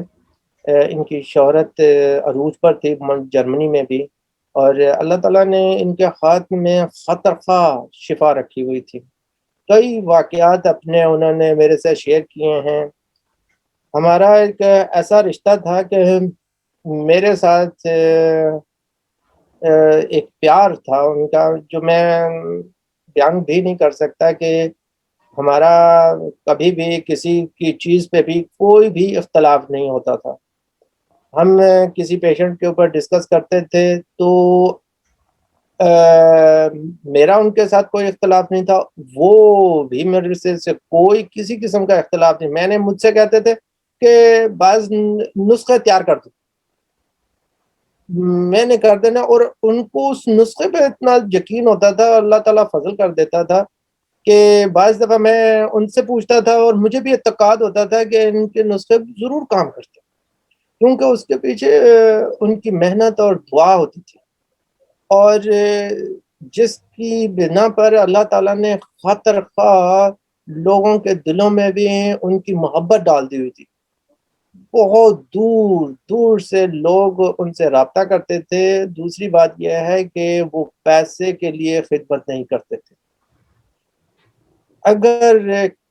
ان کی شہرت عروج پر تھی جرمنی میں بھی، اور اللہ تعالیٰ نے ان کے ہاتھ میں خطر خواہ شفا رکھی ہوئی تھی۔ کئی واقعات اپنے انہوں نے میرے سے شیئر کیے ہیں۔ ہمارا ایک ایسا رشتہ تھا کہ میرے ساتھ ایک پیار تھا ان کا جو میں بیان بھی نہیں کر سکتا، کہ ہمارا کبھی بھی کسی کی چیز پہ بھی کوئی بھی اختلاف نہیں ہوتا تھا۔ ہم کسی پیشنٹ کے اوپر ڈسکس کرتے تھے تو میرا ان کے ساتھ کوئی اختلاف نہیں تھا، وہ بھی میرے سے کوئی کسی قسم کا اختلاف نہیں۔ میں نے مجھ سے کہتے تھے کہ بعض نسخے تیار کر دو، میں نے کر دینا، اور ان کو اس نسخے پہ اتنا یقین ہوتا تھا، اللہ تعالیٰ فضل کر دیتا تھا کہ بعض دفعہ میں ان سے پوچھتا تھا اور مجھے بھی اعتقاد ہوتا تھا کہ ان کے نسخے ضرور کام کرتے، کیونکہ اس کے پیچھے ان کی محنت اور دعا ہوتی تھی، اور جس کی بنا پر اللہ تعالیٰ نے خاطر خواہ لوگوں کے دلوں میں بھی ان کی محبت ڈال دی ہوئی تھی۔ بہت دور دور سے لوگ ان سے رابطہ کرتے تھے۔ دوسری بات یہ ہے کہ وہ پیسے کے لیے خدمت نہیں کرتے تھے۔ اگر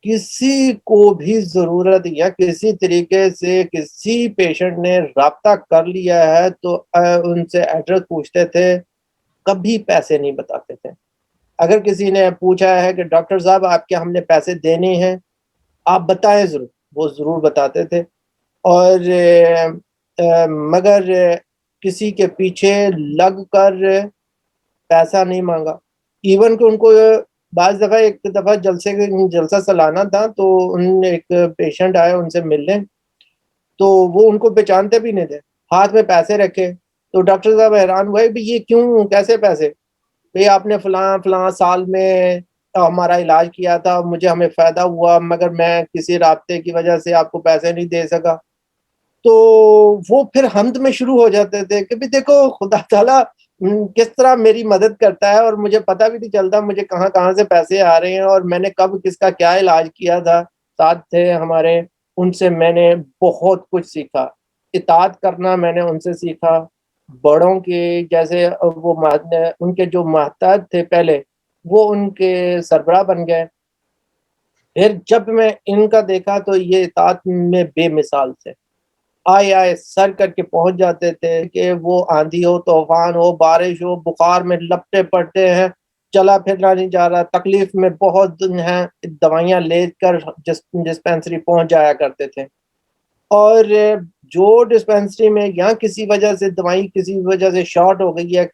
کسی کو بھی ضرورت یا کسی طریقے سے کسی پیشنٹ نے رابطہ کر لیا ہے تو ان سے ایڈریس پوچھتے تھے، کبھی پیسے نہیں بتاتے تھے۔ اگر کسی نے پوچھا ہے کہ ڈاکٹر صاحب آپ کے ہم نے پیسے دینے ہیں، آپ بتائیں ضرور، وہ ضرور بتاتے تھے، اور مگر کسی کے پیچھے لگ کر پیسہ نہیں مانگا۔ ایون کہ ان کو بعض دفعہ ایک دفعہ جلسہ سالانہ تھا تو ان ایک پیشنٹ آئے ان سے ملنے، تو وہ ان کو پہچانتے بھی نہیں تھے، ہاتھ میں پیسے رکھے، تو ڈاکٹر صاحب حیران ہوئے بھی یہ کیوں، کیسے پیسے؟ بھئی آپ نے فلاں سال میں ہمارا علاج کیا تھا، ہمیں فائدہ ہوا، مگر میں کسی رابطے کی وجہ سے آپ کو پیسے نہیں دے سکا۔ تو وہ پھر حمد میں شروع ہو جاتے تھے کہ بھی دیکھو خدا تعالیٰ کس طرح میری مدد کرتا ہے، اور مجھے پتہ بھی نہیں چلتا مجھے کہاں سے پیسے آ رہے ہیں، اور میں نے کب کس کا کیا علاج کیا تھا۔ ساتھ تھے ہمارے، ان سے میں نے بہت کچھ سیکھا، اطاعت کرنا میں نے ان سے سیکھا، بڑوں کے جیسے وہ ان کے جو محتاج تھے پہلے وہ ان کے سربراہ بن گئے، پھر جب میں ان کا دیکھا تو یہ اطاعت میں بے مثال تھے. آئے سر کر کے پہنچ جاتے تھے کہ وہ آندھی ہو، طوفان ہو، بارش ہو، بخار میں لپٹے پڑتے ہیں، چلا پھرنا نہیں جا رہا، تکلیف میں بہت ہیں، دوائیاں لے کر ڈسپینسری پہنچ جایا کرتے تھے. اور جو ڈسپینسری میں یا کسی وجہ سے دوائی کسی وجہ سے شارٹ ہو گئی ہے،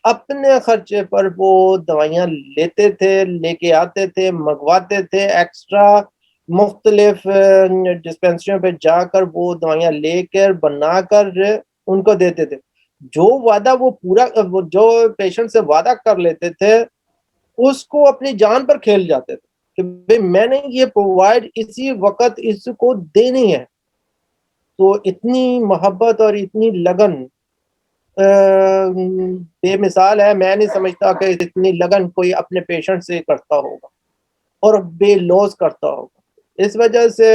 اپنے خرچے پر وہ دوائیاں لیتے تھے، لے کے آتے تھے، منگواتے تھے ایکسٹرا، مختلف ڈسپینسریوں پہ جا کر وہ دوائیاں لے کر بنا کر ان کو دیتے تھے. جو وعدہ وہ پورا جو پیشنٹ سے وعدہ کر لیتے تھے اس کو اپنی جان پر کھیل جاتے تھے کہ میں نے یہ پرووائڈ اسی وقت اس کو دینی ہے. تو اتنی محبت اور اتنی لگن بے مثال ہے. میں نہیں سمجھتا کہ اتنی لگن کوئی اپنے پیشنٹ سے کرتا ہوگا اور بے لوز کرتا ہوگا. اس وجہ سے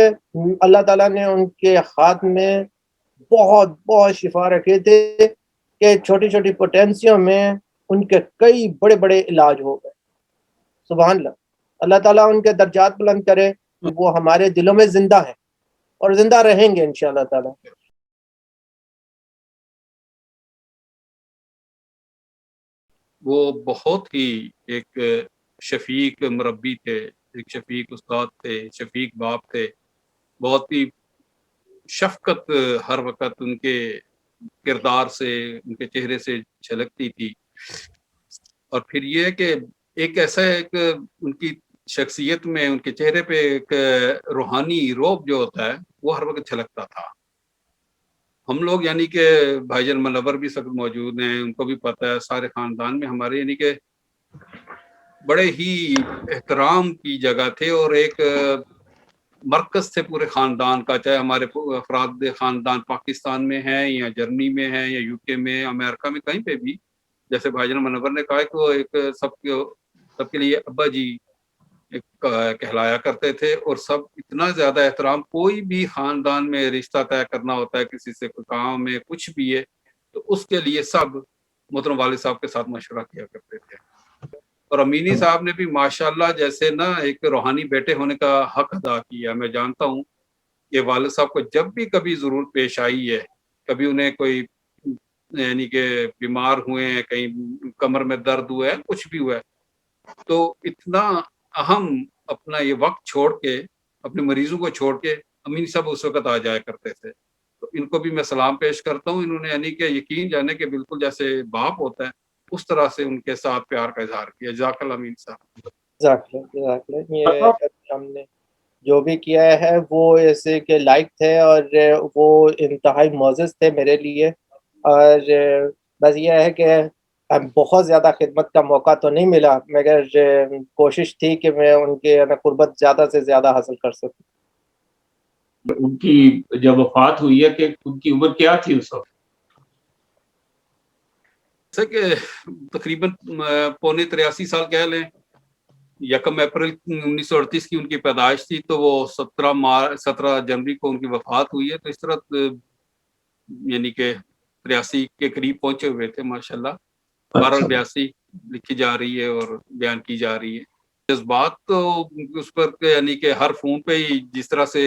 اللہ تعالیٰ نے ان کے ہاتھ میں بہت بہت شفا رکھے تھے کہ چھوٹی چھوٹی پوٹینسیوں میں ان کے کئی بڑے بڑے علاج ہو گئے. سبحان اللہ. اللہ تعالیٰ ان کے درجات بلند کرے. وہ ہمارے دلوں میں زندہ ہیں اور زندہ رہیں گے انشاءاللہ تعالیٰ. وہ بہت ہی ایک شفیق مربی تھے، ایک شفیق استاد تھے، شفیق باپ تھے. بہت ہی شفقت ہر وقت ان کے کردار سے، ان کے چہرے سے جھلکتی تھی. اور پھر یہ کہ ایک ایسا ایک ان کی شخصیت میں، ان کے چہرے پہ ایک روحانی روب جو ہوتا ہے وہ ہر وقت جھلکتا تھا. ہم لوگ یعنی کہ بھائی جان منور بھی سب موجود ہیں، ان کو بھی پتہ ہے سارے خاندان میں ہمارے یعنی کہ بڑے ہی احترام کی جگہ تھے اور ایک مرکز تھے پورے خاندان کا، چاہے ہمارے افراد خاندان پاکستان میں ہیں یا جرمنی میں ہیں یا یو کے میں، امریکہ میں، کہیں پہ بھی. جیسے بھائی جان منور نے کہا کہ وہ ایک سب کے لیے ابا جی کہلایا کرتے تھے. اور سب اتنا زیادہ احترام، کوئی بھی خاندان میں رشتہ طے کرنا ہوتا ہے کسی سے، کوئی کام میں کچھ بھی ہے تو اس کے لیے سب محترم والد صاحب کے ساتھ مشورہ کیا کرتے تھے. اور امینی صاحب نے بھی ماشاءاللہ جیسے نا ایک روحانی بیٹے ہونے کا حق ادا کیا. میں جانتا ہوں کہ والد صاحب کو جب بھی کبھی ضرورت پیش آئی ہے، کبھی انہیں کوئی یعنی کہ بیمار ہوئے ہیں، کہیں کمر میں درد ہوا ہے، کچھ بھی ہوا ہے، تو اتنا اہم اپنا یہ وقت چھوڑ کے، اپنے مریضوں کو چھوڑ کے امین صاحب اس وقت آ جایا کرتے تھے. تو ان کو بھی میں سلام پیش کرتا ہوں. انہوں نے یعنی کہ یقین جانے کہ بالکل جیسے باپ ہوتا ہے اس طرح سے ان کے ساتھ پیار کا اظہار کیا. جزاک اللہ امین صاحب. جزاک اللہ. یہ ہم نے جو بھی کیا ہے وہ ایسے کہ لائق تھے اور وہ انتہائی معزز تھے میرے لیے. اور بس یہ ہے کہ بہت زیادہ خدمت کا موقع تو نہیں ملا، مگر کوشش تھی کہ میں ان کے قربت زیادہ سے زیادہ حاصل کر سکوں. ان کی جب وفات ہوئی ہے کہ ان کی عمر کیا تھی اس وقت؟ جیسے کہ تقریباً 83 سال کہہ لیں. 1 اپریل 1938 کی ان کی پیدائش تھی، تو وہ 17 جنوری کو ان کی وفات ہوئی ہے. تو اس طرح یعنی کہ 83 کے قریب پہنچے ہوئے تھے ماشاءاللہ. 1282 لکھی جا رہی ہے اور بیان کی جا رہی ہے. جذبات تو اس پر یعنی کہ ہر فون پہ ہی جس طرح سے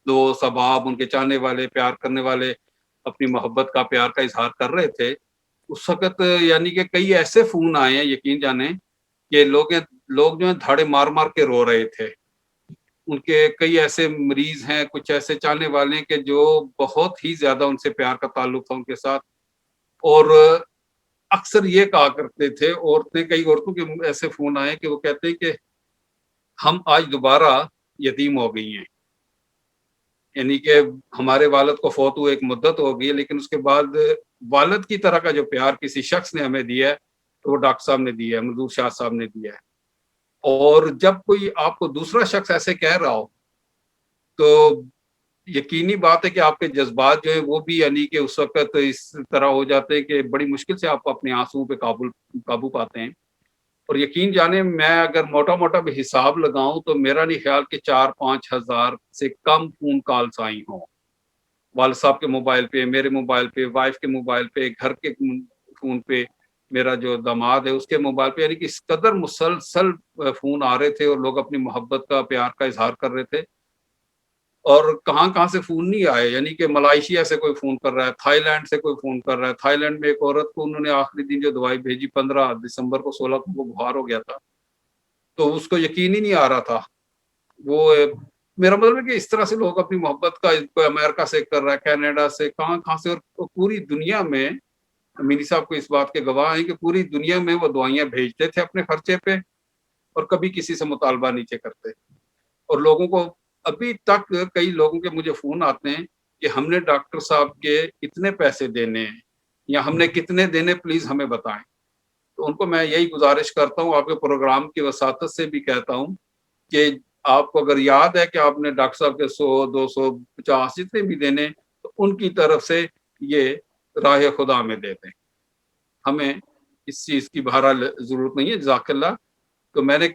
دوست احباب، ان کے چاہنے والے، پیار کرنے والے اپنی محبت کا، پیار کا اظہار کر رہے تھے. اس وقت یعنی کہ کئی ایسے فون آئے ہیں یقین جانیں کہ لوگ جو ہیں دھاڑے مار مار کے رو رہے تھے. ان کے کئی ایسے مریض ہیں، کچھ ایسے چاہنے والے ہیں کہ جو بہت ہی زیادہ ان سے پیار کا تعلق تھا ان کے ساتھ. اور اکثر یہ کہا کرتے تھے عورتیں، کئی عورتوں کے ایسے فون آئے کہ وہ کہتے ہیں کہ ہم آج دوبارہ یتیم ہو گئی ہیں. یعنی کہ ہمارے والد کو فوت ہوئے ایک مدت ہو گئی ہے، لیکن اس کے بعد والد کی طرح کا جو پیار کسی شخص نے ہمیں دیا ہے تو وہ ڈاکٹر صاحب نے دیا ہے، منظور شاہ صاحب نے دیا ہے. اور جب کوئی آپ کو دوسرا شخص ایسے کہہ رہا ہو تو یقینی بات ہے کہ آپ کے جذبات جو ہیں وہ بھی یعنی کہ اس وقت اس طرح ہو جاتے ہیں کہ بڑی مشکل سے آپ اپنے آنسوؤں پہ قابو پاتے ہیں. اور یقین جانے میں اگر موٹا موٹا بھی حساب لگاؤں تو میرا نہیں خیال کہ 4-5 ہزار سے کم فون کالز آئی ہوں والد صاحب کے موبائل پہ، میرے موبائل پہ، وائف کے موبائل پہ، گھر کے فون پہ. میرا جو داماد ہے اس کے موبائل پہ، یعنی کہ اس قدر مسلسل فون آ رہے تھے اور لوگ اپنی محبت کا، پیار کا اظہار کر رہے تھے. اور کہاں سے فون نہیں آئے، یعنی کہ ملائیشیا سے کوئی فون کر رہا ہے، تھائی لینڈ سے کوئی فون کر رہا ہے. تھائی لینڈ میں ایک عورت کو انہوں نے آخری دن جو دوائی بھیجی 15 دسمبر کو، 16 کو وہ بخار ہو گیا تھا، تو اس کو یقین ہی نہیں آ رہا تھا. وہ میرا مطلب ہے کہ اس طرح سے لوگ اپنی محبت کا، کوئی امریکہ سے کر رہا ہے، کینیڈا سے، کہاں سے، اور پوری دنیا میں امینی صاحب کو اس بات کے گواہ ہیں کہ پوری دنیا میں وہ دوائیاں بھیجتے تھے اپنے خرچے پہ اور کبھی کسی سے مطالبہ نیچے کرتے. اور لوگوں کو ابھی تک کئی لوگوں کے مجھے فون آتے ہیں کہ ہم نے ڈاکٹر صاحب کے اتنے پیسے دینے ہیں یا ہم نے کتنے دینے، پلیز ہمیں بتائیں. تو ان کو میں یہی گزارش کرتا ہوں، آپ کے پروگرام کی وساطت سے بھی کہتا ہوں کہ آپ کو اگر یاد ہے کہ آپ نے ڈاکٹر صاحب کے 100 200 50 جتنے بھی دینے، تو ان کی طرف سے یہ راہ خدا میں دے دیں. ہمیں اس چیز کی بہرحال ضرورت نہیں ہے. جزاک اللہ. تو میں نے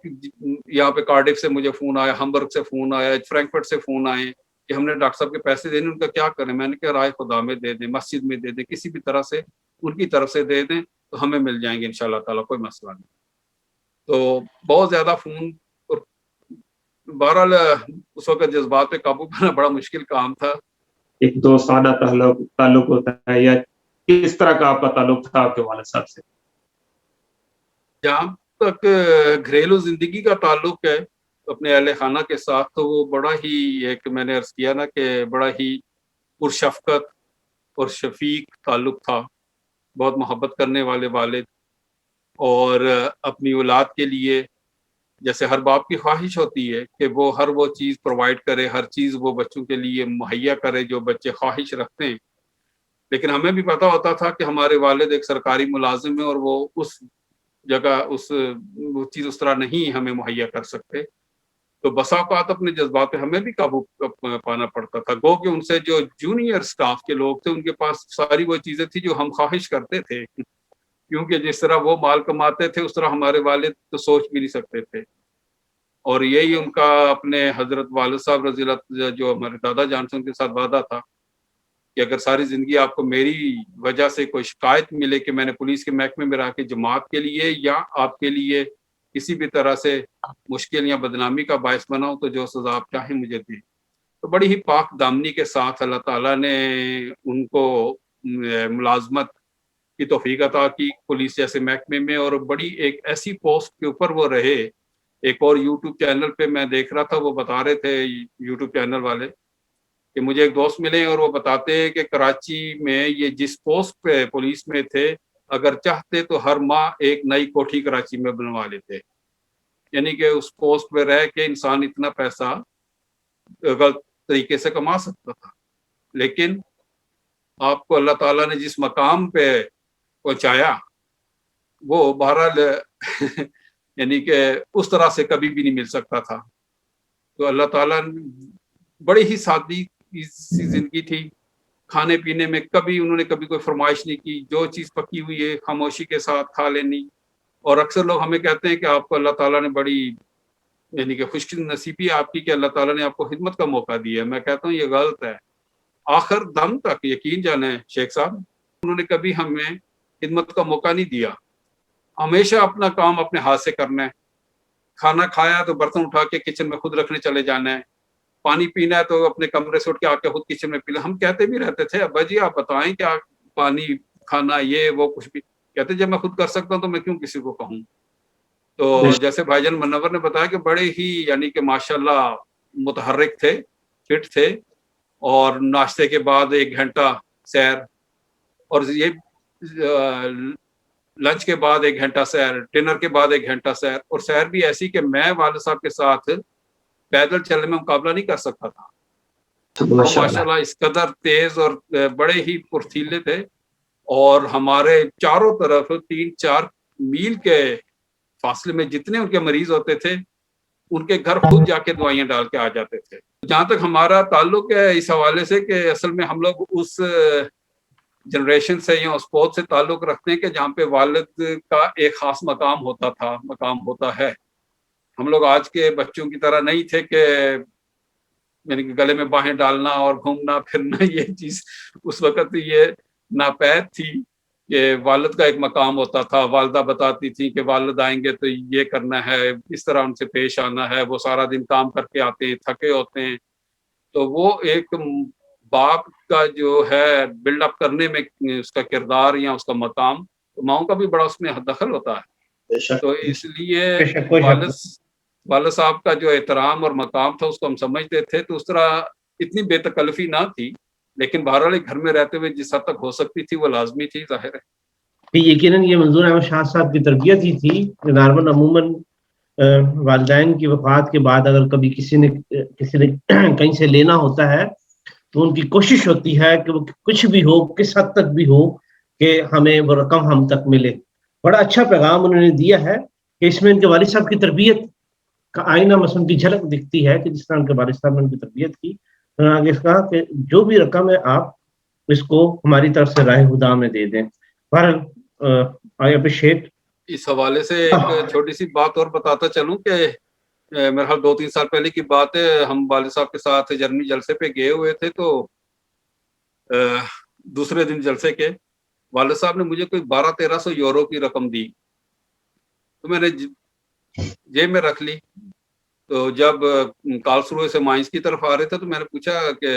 یہاں پہ کارڈف سے مجھے فون آیا، ہمبرگ سے فون آیا، فرینکفرٹ سے فون آئے کہ ہم نے ڈاکٹر صاحب کے پیسے دینے، ان کا کیا کریں. میں نے کہا راہ خدا میں دے دیں، مسجد میں دے دیں، کسی بھی طرح سے ان کی طرف سے دے دیں تو ہمیں مل جائیں گے انشاءاللہ تعالیٰ، کوئی مسئلہ نہیں. تو بہت زیادہ فون، اور بہرحال اس وقت جذبات پہ قابو پانا بڑا مشکل کام تھا. ایک دوستانہ تعلق ہوتا ہے، یا کس طرح کا آپ کا تعلق تھا آپ کے والد صاحب سے؟ جہاں تک گھریلو زندگی کا تعلق ہے اپنے اہل خانہ کے ساتھ، تو وہ بڑا ہی، ایک میں نے عرض کیا نا کہ بڑا ہی پرشفقت اور شفیق تعلق تھا. بہت محبت کرنے والے والد، اور اپنی اولاد کے لیے جیسے ہر باپ کی خواہش ہوتی ہے کہ وہ ہر وہ چیز پرووائڈ کرے، ہر چیز وہ بچوں کے لیے مہیا کرے جو بچے خواہش رکھتے ہیں. لیکن ہمیں بھی پتہ ہوتا تھا کہ ہمارے والد ایک سرکاری ملازم ہیں اور وہ اس جگہ وہ چیز اس طرح نہیں ہمیں مہیا کر سکتے. تو بسا اوقات اپنے جذبات پہ ہمیں بھی قابو پانا پڑتا تھا. گو کہ ان سے جو جونیئر سٹاف کے لوگ تھے ان کے پاس ساری وہ چیزیں تھی جو ہم خواہش کرتے تھے، کیونکہ جس طرح وہ مال کماتے تھے اس طرح ہمارے والد تو سوچ بھی نہیں سکتے تھے. اور یہی ان کا اپنے حضرت والد صاحب رضی اللہ، جو ہمارے دادا جان سے ان کے ساتھ وعدہ تھا کہ اگر ساری زندگی آپ کو میری وجہ سے کوئی شکایت ملے کہ میں نے پولیس کے محکمے میں رہ کے جماعت کے لیے یا آپ کے لیے کسی بھی طرح سے مشکل یا بدنامی کا باعث بناؤں، تو جو سزا آپ چاہیں مجھے دیں. تو بڑی ہی پاک دامنی کے ساتھ اللہ تعالیٰ نے ان کو ملازمت کی توفیق عطا کی پولیس جیسے محکمے میں، اور بڑی ایک ایسی پوسٹ کے اوپر وہ رہے. ایک اور یوٹیوب چینل پہ میں دیکھ رہا تھا، وہ بتا رہے تھے یوٹیوب چینل والے کہ مجھے ایک دوست ملے اور وہ بتاتے ہیں کہ کراچی میں یہ جس پوسٹ پہ پولیس میں تھے، اگر چاہتے تو ہر ماہ ایک نئی کوٹھی کراچی میں بنوا لیتے. یعنی کہ اس پوسٹ پہ رہ کے انسان اتنا پیسہ غلط طریقے سے کما سکتا تھا. لیکن آپ کو اللہ تعالیٰ نے جس مقام پہ پہنچایا وہ بہرحال یعنی کہ اس طرح سے کبھی بھی نہیں مل سکتا تھا. تو اللہ تعالیٰ بڑی ہی سادی سی زندگی تھی. کھانے پینے میں کبھی انہوں نے کبھی کوئی فرمائش نہیں کی، جو چیز پکی ہوئی ہے خاموشی کے ساتھ کھا لینی. اور اکثر لوگ ہمیں کہتے ہیں کہ آپ کو اللہ تعالیٰ نے بڑی یعنی کہ خوش نصیبی آپ کی کہ اللہ تعالیٰ نے آپ کو خدمت کا موقع دیا. میں کہتا ہوں یہ غلط ہے. آخر دم تک یقین جانیں شیخ صاحب، انہوں نے کبھی ہمیں خدمت کا موقع نہیں دیا. ہمیشہ اپنا کام اپنے ہاتھ سے کرنا ہے. کھانا کھایا تو برتن اٹھا کے کچن میں خود رکھنے چلے جانا ہے. پانی پینا ہے تو اپنے کمرے سے اٹھ کے آ کے خود کچن میں پینا. ہم کہتے بھی رہتے تھے ابا جی آپ بتائیں کیا پانی کھانا یہ وہ کچھ بھی. کہتے جب میں خود کر سکتا ہوں تو میں کیوں کسی کو کہوں. تو جیسے بھائی جان منور نے بتایا کہ بڑے ہی یعنی کہ ماشاءاللہ متحرک تھے، فٹ تھے. اور ناشتے کے بعد 1 گھنٹہ سیر، اور یہ لنچ کے بعد 1 گھنٹہ سیر، ڈنر کے بعد 1 گھنٹہ سیر. اور سیر بھی ایسی کہ میں والد صاحب کے ساتھ پیدل چلنے میں مقابلہ نہیں کر سکتا تھا. ماشاءاللہ اس قدر تیز اور بڑے ہی پرتیلے تھے. اور ہمارے چاروں طرف 3-4 میل کے فاصلے میں جتنے ان کے مریض ہوتے تھے ان کے گھر خود جا کے دوائیاں ڈال کے آ جاتے تھے. جہاں تک ہمارا تعلق ہے اس حوالے سے کہ اصل میں ہم لوگ اس جنریشن سے یا اس پود سے تعلق رکھتے ہیں کہ جہاں پہ والد کا ایک خاص مقام ہوتا تھا، مقام ہوتا ہے. ہم لوگ آج کے بچوں کی طرح نہیں تھے کہ یعنی کہ گلے میں باہیں ڈالنا اور گھومنا پھرنا، یہ چیز اس وقت یہ ناپید تھی کہ والد کا ایک مقام ہوتا تھا، والدہ بتاتی تھی کہ والد آئیں گے تو یہ کرنا ہے، اس طرح ان سے پیش آنا ہے، وہ سارا دن کام کر کے آتے ہیں، تھکے ہوتے ہیں، تو وہ ایک باپ کا جو ہے بلڈ اپ کرنے میں اس کا کردار یا اس کا مقام، تو ماؤں کا بھی بڑا اس میں دخل ہوتا ہے. تو اس لیے والد صاحب کا جو احترام اور مقام تھا اس کو ہم سمجھتے تھے، تو اس طرح اتنی بے تکلفی نہ تھی، لیکن بہرحال گھر میں رہتے ہوئے جس حد تک ہو سکتی تھی وہ لازمی تھی، ظاہر ہے. یقیناً یہ منظور احمد شاہ صاحب کی تربیت ہی تھی. نارمن عموماً والدین کی وفات کے بعد اگر کبھی کسی نے کہیں سے لینا ہوتا ہے تو ان کی کوشش ہوتی ہے کہ وہ کچھ بھی ہو، کس حد تک بھی ہو، کہ ہمیں وہ رقم ہم تک ملے. بڑا اچھا پیغام انہوں نے دیا ہے کہ اس میں ان کے والد صاحب کی تربیت کا آئینہ مثلا کی جھلک دکھتی ہے کہ جس طرح ان کے والد صاحب نے ان کی تربیت کی. انہوں نے آگے کہا کہ جو بھی رقم ہے آپ اس کو ہماری طرف سے راہ خدا میں دے دیں. I appreciate. اس حوالے سے ایک چھوٹی سی بات اور بتاتا چلوں کہ میرے خیال 2-3 سال پہلے کی بات ہے، ہم والد صاحب کے ساتھ جرمنی جلسے پہ گئے ہوئے تھے، تو دوسرے دن جلسے کے والد صاحب نے مجھے کوئی 1200-1300 یورو کی رقم دی، تو میں نے جیب میں رکھ لی. تو جب کالسروے سے مائنس کی طرف آ رہے تھے تو میں نے پوچھا کہ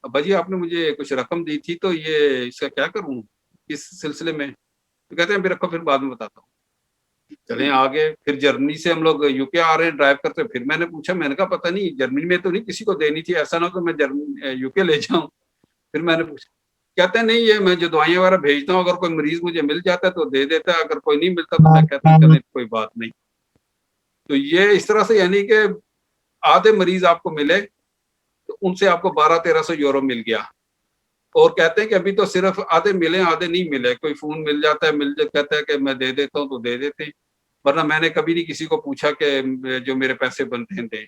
ابا جی آپ نے مجھے کچھ رقم دی تھی، تو یہ اس کا کیا کروں اس سلسلے میں؟ تو کہتے ہیں ابھی رکھو، پھر بعد میں بتاتا ہوں. چلیں آگے. پھر جرمنی سے ہم لوگ یو کے آ رہے ہیں ڈرائیو کرتے، پھر میں نے پوچھا، میں نے کہا پتہ نہیں جرمنی میں تو نہیں کسی کو دینی تھی، ایسا نہ ہو کہ میں یو کے لے جاؤں. پھر میں نے پوچھا، کہتے ہیں نہیں یہ میں جو دوائیں وغیرہ بھیجتا ہوں اگر کوئی مریض مجھے مل جاتا ہے تو دے دیتا ہے، اگر کوئی نہیں ملتا تو میں کہتا ہوں چلیں کوئی بات نہیں. تو یہ اس طرح سے یعنی کہ آدھے مریض آپ کو ملے تو ان سے آپ کو 1200-1300 یورو مل گیا. اور کہتے ہیں کہ ابھی تو صرف آدھے ملے آدھے نہیں ملے، کوئی فون مل جاتا ہے کہتا ہے کہ میں دے دیتا ہوں تو دے دیتے ہیں، ورنہ میں نے کبھی نہیں کسی کو پوچھا کہ جو میرے پیسے بنتے ہیں دے.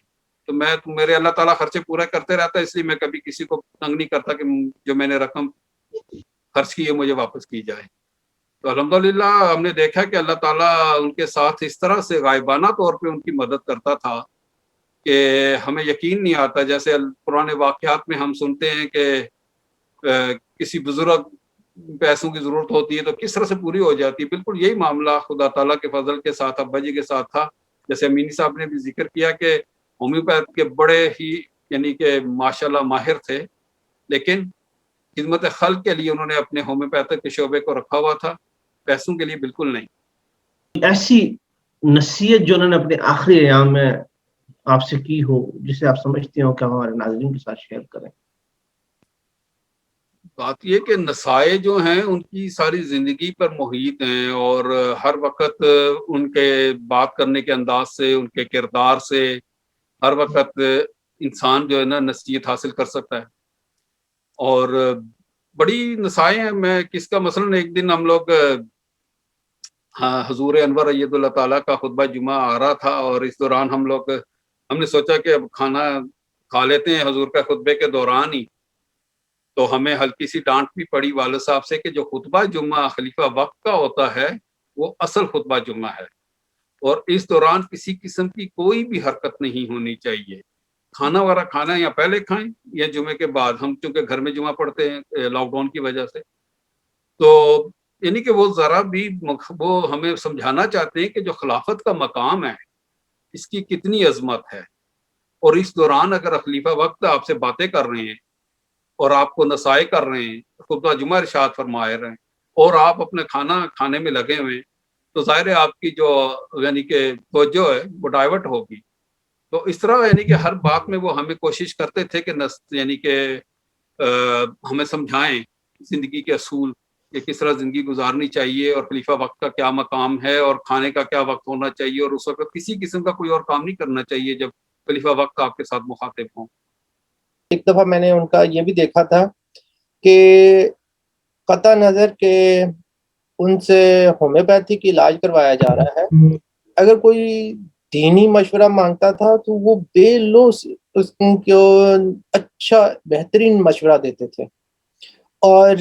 تو میرے اللہ تعالیٰ خرچے پورا کرتے رہتا ہے، اس لیے میں کبھی کسی کو تنگ نہیں کرتا کہ جو میں نے رقم خرچ کی ہے مجھے واپس کی جائے. تو الحمدللہ ہم نے دیکھا کہ اللہ تعالیٰ ان کے ساتھ اس طرح سے غائبانہ طور پہ ان کی مدد کرتا تھا کہ ہمیں یقین نہیں آتا. جیسے پرانے واقعات میں ہم سنتے ہیں کہ کسی بزرگ پیسوں کی ضرورت ہوتی ہے تو کس طرح سے پوری ہو جاتی ہے. بالکل یہی معاملہ خدا تعالیٰ کے فضل کے ساتھ ابا جی کے ساتھ تھا. جیسے امینی صاحب نے بھی ذکر کیا کہ ہومیوپیتھ کے بڑے ہی یعنی کہ ماشاءاللہ ماہر تھے، لیکن خدمت خلق کے لیے انہوں نے اپنے ہومیوپیتھک کے شعبے کو رکھا ہوا تھا، پیسوں کے لیے بالکل نہیں. ایسی نصیحت جو انہوں نے اپنے آخری ایام میں آپ سے کی ہو جسے آپ سمجھتے ہو کہ ہمارے ناظرین کے ساتھ شیئر کریں. بات یہ کہ نسائے جو ہیں ان کی ساری زندگی پر محیط ہیں، اور ہر وقت ان کے بات کرنے کے انداز سے، ان کے کردار سے ہر وقت انسان جو ہے نا نصیحت حاصل کر سکتا ہے. اور بڑی نسائے ہیں. میں کس کا مثلاً ایک دن ہم لوگ حضور انور اید اللہ تعالیٰ کا خطبہ جمعہ آ رہا تھا، اور اس دوران ہم نے سوچا کہ اب کھانا کھا لیتے ہیں حضور کا خطبے کے دوران ہی. تو ہمیں ہلکی سی ڈانٹ بھی پڑی والد صاحب سے کہ جو خطبہ جمعہ خلیفہ وقت کا ہوتا ہے وہ اصل خطبہ جمعہ ہے، اور اس دوران کسی قسم کی کوئی بھی حرکت نہیں ہونی چاہیے. کھانا وغیرہ کھانا یا پہلے کھائیں یا جمعے کے بعد. ہم چونکہ گھر میں جمعہ پڑھتے ہیں لاک ڈاؤن کی وجہ سے، تو یعنی کہ وہ ذرا بھی وہ ہمیں سمجھانا چاہتے ہیں کہ جو خلافت کا مقام ہے اس کی کتنی عظمت ہے. اور اس دوران اگر خلیفہ وقت آپ سے باتیں کر رہے ہیں اور آپ کو نصائح کر رہے ہیں، خطبہ جمعہ ارشاد فرما رہے ہیں، اور آپ اپنے کھانا کھانے میں لگے ہوئے ہیں، تو ظاہر ہے آپ کی جو یعنی کہ توجہ ہے وہ ڈائیورٹ ہوگی. تو اس طرح یعنی کہ ہر بات میں وہ ہمیں کوشش کرتے تھے کہ یعنی کہ ہمیں سمجھائیں زندگی کے اصول کہ کس طرح زندگی گزارنی چاہیے، اور خلیفہ وقت کا کیا مقام ہے، اور کھانے کا کیا وقت ہونا چاہیے، اور اس وقت کسی قسم کا کوئی اور کام نہیں کرنا چاہیے جب خلیفہ وقت آپ کے ساتھ مخاطب ہوں. ایک دفعہ میں نے ان کا یہ بھی دیکھا تھا کہ قطع نظر کہ ان سے ہومیوپیتھی کی علاج کروایا جا رہا ہے، اگر کوئی دینی مشورہ مانگتا تھا تو وہ بے لوث اس کو اچھا بہترین مشورہ دیتے تھے. اور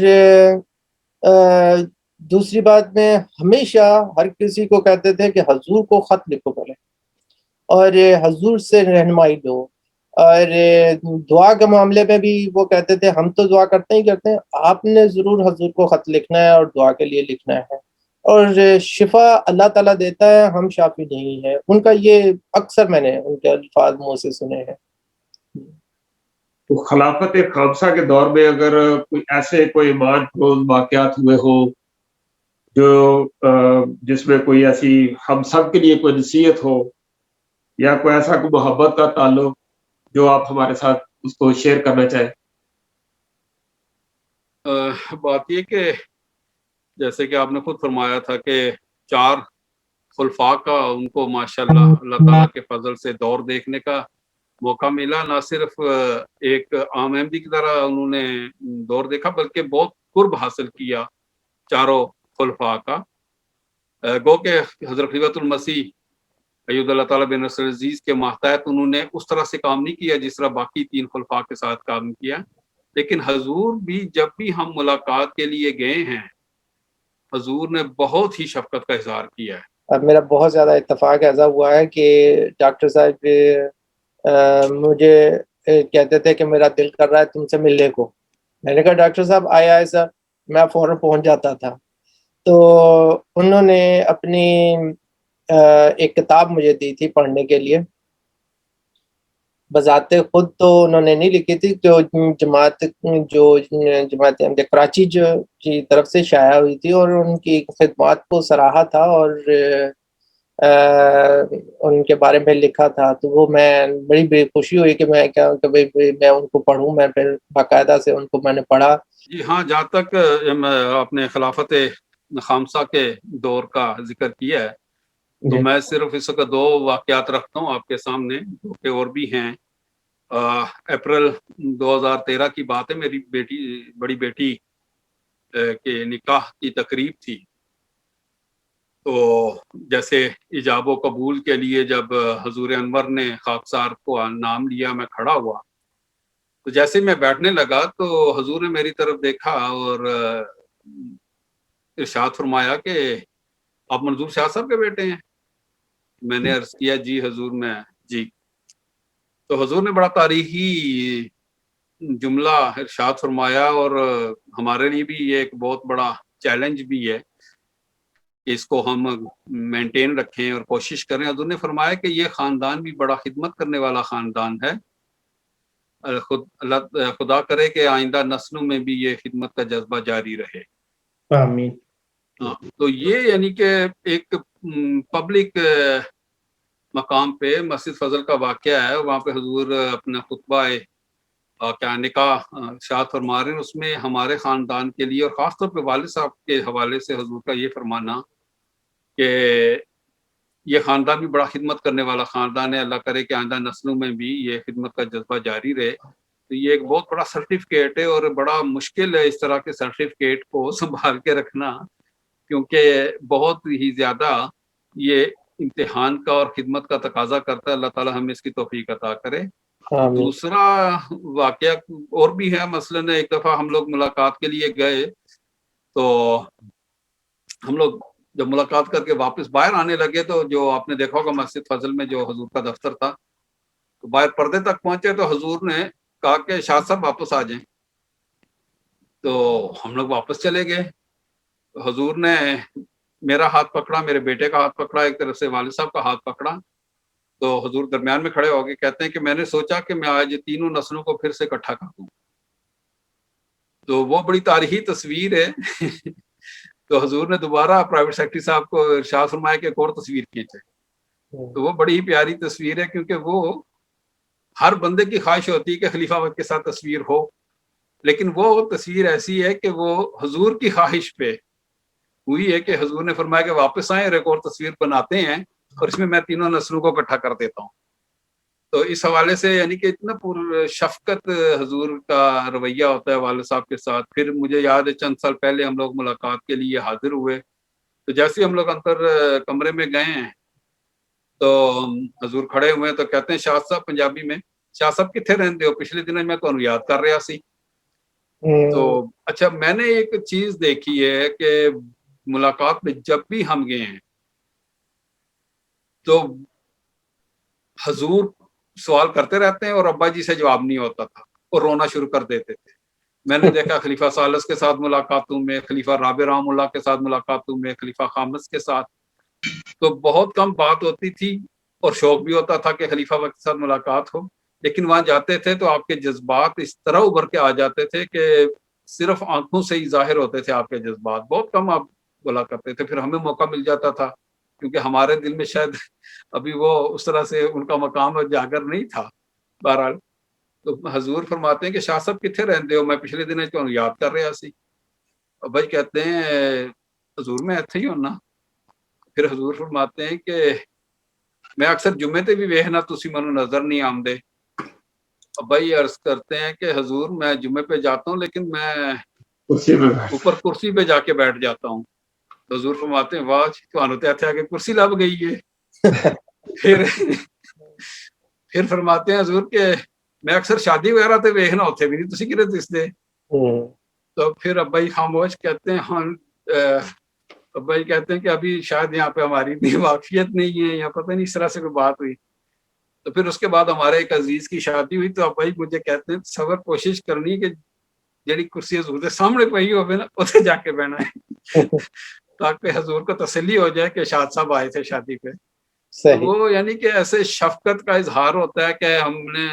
دوسری بات میں ہمیشہ ہر کسی کو کہتے تھے کہ حضور کو خط لکھو پہلے اور حضور سے رہنمائی دو. اور دعا کے معاملے میں بھی وہ کہتے تھے ہم تو دعا کرتے ہی کرتے ہیں، آپ نے ضرور حضور کو خط لکھنا ہے اور دعا کے لیے لکھنا ہے، اور شفا اللہ تعالیٰ دیتا ہے، ہم شافی نہیں ہیں. ان کا یہ اکثر میں نے ان کے الفاظ منہ سے سنے ہیں. تو خلافت خامسہ کے دور میں اگر کوئی ایسے کوئی ایمان فروز واقعات ہوئے ہوں جو جس میں کوئی ایسی ہم سب کے لیے کوئی نصیحت ہو یا کوئی ایسا کوئی محبت کا تعلق جو آپ ہمارے ساتھ اس کو شیئر کرنا چاہیں. بات یہ کہ جیسے کہ آپ نے خود فرمایا تھا کہ 4 خلفاء کا ان کو ماشاءاللہ اللہ تعالیٰ کے فضل سے دور دیکھنے کا موقع ملا. نہ صرف ایک عام احمدی کی طرح انہوں نے دور دیکھا بلکہ بہت قرب حاصل کیا چاروں خلفاء کا. گو کہ حضرت خلیفۃ المسیح ایود اللہ تعالیٰ بن نصر عزیز کے ماتحت انہوں نے اس طرح سے کام نہیں کیا جس طرح باقی 3 خلفاء کے ساتھ کام کیا. لیکن حضور بھی جب بھی ہم ملاقات کے لیے گئے ہیں حضور نے بہت ہی شفقت کا اظہار کیا ہے. اب میرا بہت زیادہ اتفاق ایسا ہوا ہے کہ ڈاکٹر صاحب مجھے کہتے تھے کہ میرا دل کر رہا ہے تم سے ملنے کو. میں نے کہا ڈاکٹر صاحب آیا ہے سر، میں فوراً پہنچ جاتا تھا. تو انہوں نے اپنی ایک کتاب مجھے دی تھی پڑھنے کے لیے. بذات خود تو انہوں نے نہیں لکھی تھی، جو جماعت احمدیہ کراچی کی طرف سے شائع ہوئی تھی، اور ان کی خدمات کو سراہا تھا اور ان کے بارے میں لکھا تھا. تو وہ میں بڑی خوشی ہوئی کہ میں کیا کہ میں ان کو پڑھوں. میں پھر باقاعدہ سے ان کو میں نے پڑھا. جی ہاں، جہاں تک آپ نے خلافت خامسہ کے دور کا ذکر کیا ہے تو میں صرف اس وقت 2 واقعات رکھتا ہوں آپ کے سامنے جو کہ اور بھی ہیں. اپریل 2013 کی بات ہے، میری بڑی بیٹی کے نکاح کی تقریب تھی. تو جیسے ایجاب و قبول کے لیے جب حضور انور نے خاکسار کو نام لیا میں کھڑا ہوا، تو جیسے میں بیٹھنے لگا تو حضور نے میری طرف دیکھا اور ارشاد فرمایا کہ آپ منظور شاہ صاحب کے بیٹے ہیں. میں نے عرض کیا جی حضور میں جی. تو حضور نے بڑا تاریخی جملہ ارشاد فرمایا اور ہمارے لیے بھی یہ ایک بہت بڑا چیلنج بھی ہے کہ اس کو ہم مینٹین رکھیں اور کوشش کریں. حضور نے فرمایا کہ یہ خاندان بھی بڑا خدمت کرنے والا خاندان ہے، خدا کرے کہ آئندہ نسلوں میں بھی یہ خدمت کا جذبہ جاری رہے. آمین. تو یہ یعنی کہ ایک پبلک مقام پہ مسجد فضل کا واقعہ ہے، وہاں پہ حضور اپنا خطبہ کیا نکاح ارشاد فرما رہے ہیں. اس میں ہمارے خاندان کے لیے اور خاص طور پہ والد صاحب کے حوالے سے حضور کا یہ فرمانا کہ یہ خاندان بھی بڑا خدمت کرنے والا خاندان ہے، اللہ کرے کہ آئندہ نسلوں میں بھی یہ خدمت کا جذبہ جاری رہے. تو یہ ایک بہت بڑا سرٹیفکیٹ ہے اور بڑا مشکل ہے اس طرح کے سرٹیفکیٹ کو سنبھال کے رکھنا، کیونکہ بہت ہی زیادہ یہ امتحان کا اور خدمت کا تقاضا کرتا ہے. اللہ تعالی ہمیں اس کی توفیق عطا کرے. دوسرا واقعہ اور بھی ہے. مثلاً ایک دفعہ ہم لوگ ملاقات کے لیے گئے تو ہم لوگ جب ملاقات کر کے واپس باہر آنے لگے تو جو آپ نے دیکھا ہوگا مسجد فضل میں جو حضور کا دفتر تھا، تو باہر پردے تک پہنچے تو حضور نے کہا کہ شاہ صاحب واپس آ جائیں. تو ہم لوگ واپس چلے گئے. حضور نے میرا ہاتھ پکڑا، میرے بیٹے کا ہاتھ پکڑا، ایک طرف سے والد صاحب کا ہاتھ پکڑا. تو حضور درمیان میں کھڑے ہو کے کہتے ہیں کہ میں نے سوچا کہ میں آج 3 نسلوں کو پھر سے اکٹھا کر دوں. تو وہ بڑی تاریخی تصویر ہے. تو حضور نے دوبارہ پرائیویٹ سیکرٹری صاحب کو ارشاد فرمایا کہ ایک اور تصویر کھینچے. تو وہ بڑی ہی پیاری تصویر ہے، کیونکہ وہ ہر بندے کی خواہش ہوتی ہے کہ خلیفہ وقت کے ساتھ تصویر ہو، لیکن وہ تصویر ایسی ہے کہ وہ حضور کی خواہش پہ ہوئی ہے کہ حضور نے فرمایا کہ واپس آئیں اور ایک اور تصویر بناتے ہیں اور اس میں میں 3 نسلوں کو اکٹھا کر دیتا ہوں. تو اس حوالے سے یعنی کہ اتنا پر شفقت حضور کا رویہ ہوتا ہے والد صاحب کے ساتھ. پھر مجھے یاد ہے چند سال پہلے ہم لوگ ملاقات کے لیے حاضر ہوئے، تو جیسے ہم لوگ اندر کمرے میں گئے ہیں تو حضور کھڑے ہوئے تو کہتے ہیں شاہ صاحب پنجابی میں، شاہ صاحب کتنے رہتے ہو؟ پچھلے دنوں میں تو یاد کر رہا سی. تو اچھا میں نے ایک چیز دیکھی ہے کہ ملاقات میں جب بھی ہم گئے ہیں تو حضور سوال کرتے رہتے ہیں اور ابا جی سے جواب نہیں ہوتا تھا اور رونا شروع کر دیتے تھے. میں نے دیکھا خلیفہ ثالث کے ساتھ ملاقاتوں میں، خلیفہ رابع رحمہ اللہ کے ساتھ ملاقاتوں میں، خلیفہ خامس کے ساتھ تو بہت کم بات ہوتی تھی اور شوق بھی ہوتا تھا کہ خلیفہ وقت کے ساتھ ملاقات ہو. لیکن وہاں جاتے تھے تو آپ کے جذبات اس طرح ابھر کے آ جاتے تھے کہ صرف آنکھوں سے ہی ظاہر ہوتے تھے آپ کے جذبات. بہت کم آپ بولا کرتے تھے. پھر ہمیں موقع مل جاتا تھا کیونکہ ہمارے دل میں شاید ابھی وہ اس طرح سے ان کا مقام اجاگر نہیں تھا. بہرحال تو حضور فرماتے ہیں کہ شاہ صاحب کتنے رہتے ہو؟ میں پچھلے دن یاد کر رہا سی. بھائی کہتے ہیں حضور میں ایتھے ہی ہونا. پھر حضور فرماتے ہیں کہ میں اکثر جمعے تے بھی ویکھنا تسی منو نظر نہیں آمدے. بھائی عرض کرتے ہیں کہ حضور میں جمعے پہ جاتا ہوں لیکن میں اوپر کرسی پہ جا کے بیٹھ جاتا ہوں. حضور فرماتے ہیں واہ تانوں تے ایتھے آ کے کرسی لب گئی ہے. پھر فرماتے ہیں حضور کہ میں اکثر شادی وغیرہ تے ویکھنا اتھے بھی نہیں تسی کدے دسدے. تو پھر ابا جی خاموش کہتے ہیں ہاں ابا جی کہتے ہیں کہ ابھی شاید یہاں پہ ہماری بھی واقفیت نہیں ہے یا پتہ نہیں اس طرح سے کوئی بات ہوئی. تو پھر اس کے بعد ہمارے ایک عزیز کی شادی ہوئی تو ابا جی مجھے کہتے ہیں صبر کوشش کرنی کہ جڑی کرسی حضور کے سامنے پئی ہوے نا اتنے جا کے بہنا ہے تاکہ حضور کو تسلی ہو جائے کہ شاد صاحب آئے تھے شادی پہ. تو وہ یعنی کہ ایسے شفقت کا اظہار ہوتا ہے کہ ہم نے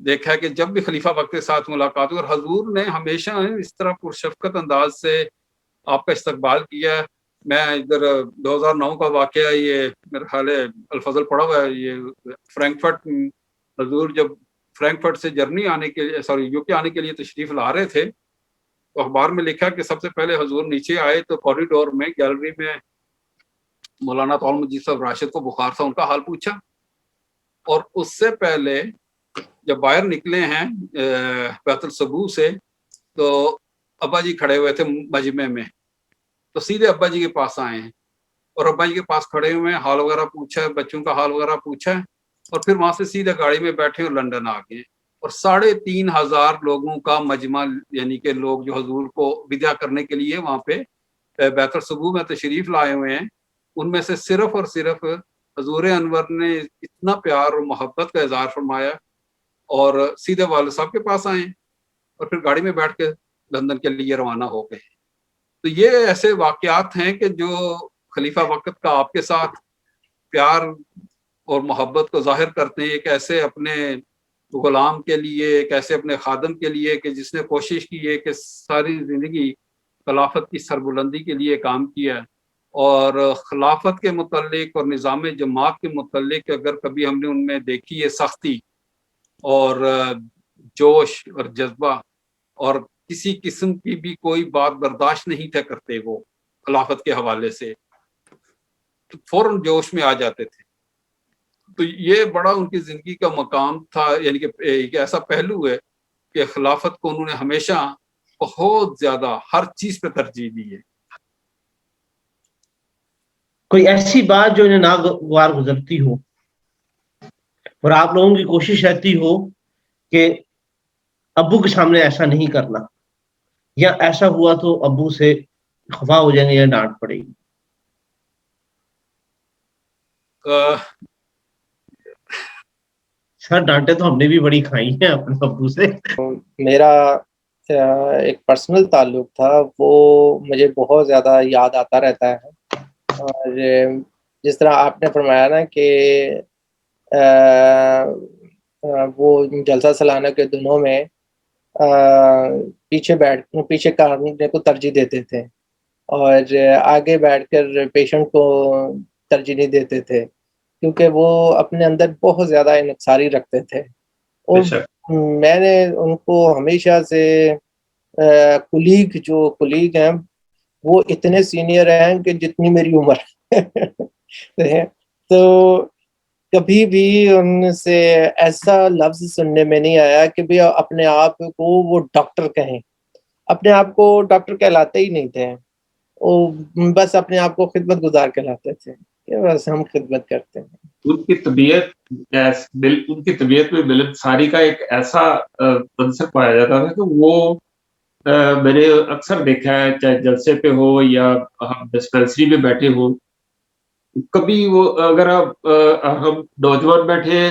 دیکھا ہے کہ جب بھی خلیفہ وقت کے ساتھ ملاقات ہوئی اور حضور نے ہمیشہ اس طرح پرشفقت انداز سے آپ کا استقبال کیا ہے. میں ادھر 2009 کا واقعہ یہ میرے خیال ہے الفضل پڑھا ہوا ہے. یہ فرینکفرٹ حضور جب فرینکفرٹ سے جرمنی آنے کے لیے UK آنے کے لیے تشریف لا رہے تھے تو اخبار میں لکھا کہ سب سے پہلے حضور نیچے آئے تو کوریڈور میں گیلری میں مولانا طول مجید صاحب راشد کو بخار تھا. ان کا حال پوچھا اور اس سے پہلے جب باہر نکلے ہیں بیت الصبوح سے تو ابا جی کھڑے ہوئے تھے مجمع میں تو سیدھے ابا جی کے پاس آئے ہیں اور ابا جی کے پاس کھڑے ہوئے ہیں. حال وغیرہ پوچھا ہے, بچوں کا حال وغیرہ پوچھا ہے اور پھر وہاں سے سیدھے گاڑی میں بیٹھے اور لندن آ گئے. اور 3,500 لوگوں کا مجمع یعنی کہ لوگ جو حضور کو وداع کرنے کے لیے وہاں پہ بیت الصبوح میں تشریف لائے ہوئے ہیں. ان میں سے صرف اور صرف حضور انور نے اتنا پیار اور محبت کا اظہار فرمایا اور سیدھے والد صاحب کے پاس آئے اور پھر گاڑی میں بیٹھ کے لندن کے لیے روانہ ہو گئے. تو یہ ایسے واقعات ہیں کہ جو خلیفہ وقت کا آپ کے ساتھ پیار اور محبت کو ظاہر کرتے ہیں. ایک ایسے اپنے غلام کے لیے, ایک ایسے اپنے خادم کے لیے کہ جس نے کوشش کی ہے کہ ساری زندگی خلافت کی سربلندی کے لیے کام کیا ہے. اور خلافت کے متعلق اور نظام جماعت کے متعلق اگر کبھی ہم نے ان میں دیکھی ہے سختی اور جوش اور جذبہ اور کسی قسم کی بھی کوئی بات برداشت نہیں تھے کرتے, وہ خلافت کے حوالے سے فوراً جوش میں آ جاتے تھے. تو یہ بڑا ان کی زندگی کا مقام تھا. یعنی کہ ایک ایسا پہلو ہے کہ خلافت کو انہوں نے ہمیشہ بہت زیادہ ہر چیز پہ ترجیح دی ہے. کوئی ایسی بات جو انہیں ناگوار گزرتی ہو اور آپ لوگوں کی کوشش رہتی ہو کہ ابو کے سامنے ایسا نہیں کرنا, یا ایسا ہوا تو ابو سے خفا ہو جائیں گے یا ڈانٹ پڑے گی؟ سر ڈانٹے تو ہم نے بھی بڑی کھائی ہیں اپنے ابو سے. میرا ایک پرسنل تعلق تھا, وہ مجھے بہت زیادہ یاد آتا رہتا ہے. اور جس طرح آپ نے فرمایا نا کہ وہ جلسہ سالانہ کے دنوں میں پیچھے کارنے کو ترجیح دیتے تھے اور آگے بیٹھ کر پیشنٹ کو ترجیح نہیں دیتے تھے, کیونکہ وہ اپنے اندر بہت زیادہ انکساری رکھتے تھے. اور میں نے ان کو ہمیشہ سے کولیگ ہیں وہ اتنے سینئر ہیں کہ جتنی میری عمر تو کبھی بھی ان سے ایسا لفظ سننے میں نہیں آیا کہ بھی اپنے آپ کو وہ ڈاکٹر کہیں. اپنے آپ کو ڈاکٹر کہلاتے ہی نہیں تھے, وہ بس اپنے آپ کو خدمت گزار کہلاتے تھے کہ بس ہم خدمت کرتے ہیں. ان کی طبیعت میں ملنساری کا ایک ایسا عنصر پایا جاتا تھا کہ وہ میں نے اکثر دیکھا ہے, چاہے جلسے پہ ہو یا ہم ڈسپینسری میں بیٹھے ہوں, کبھی وہ اگر ہم نوجوان بیٹھے ہیں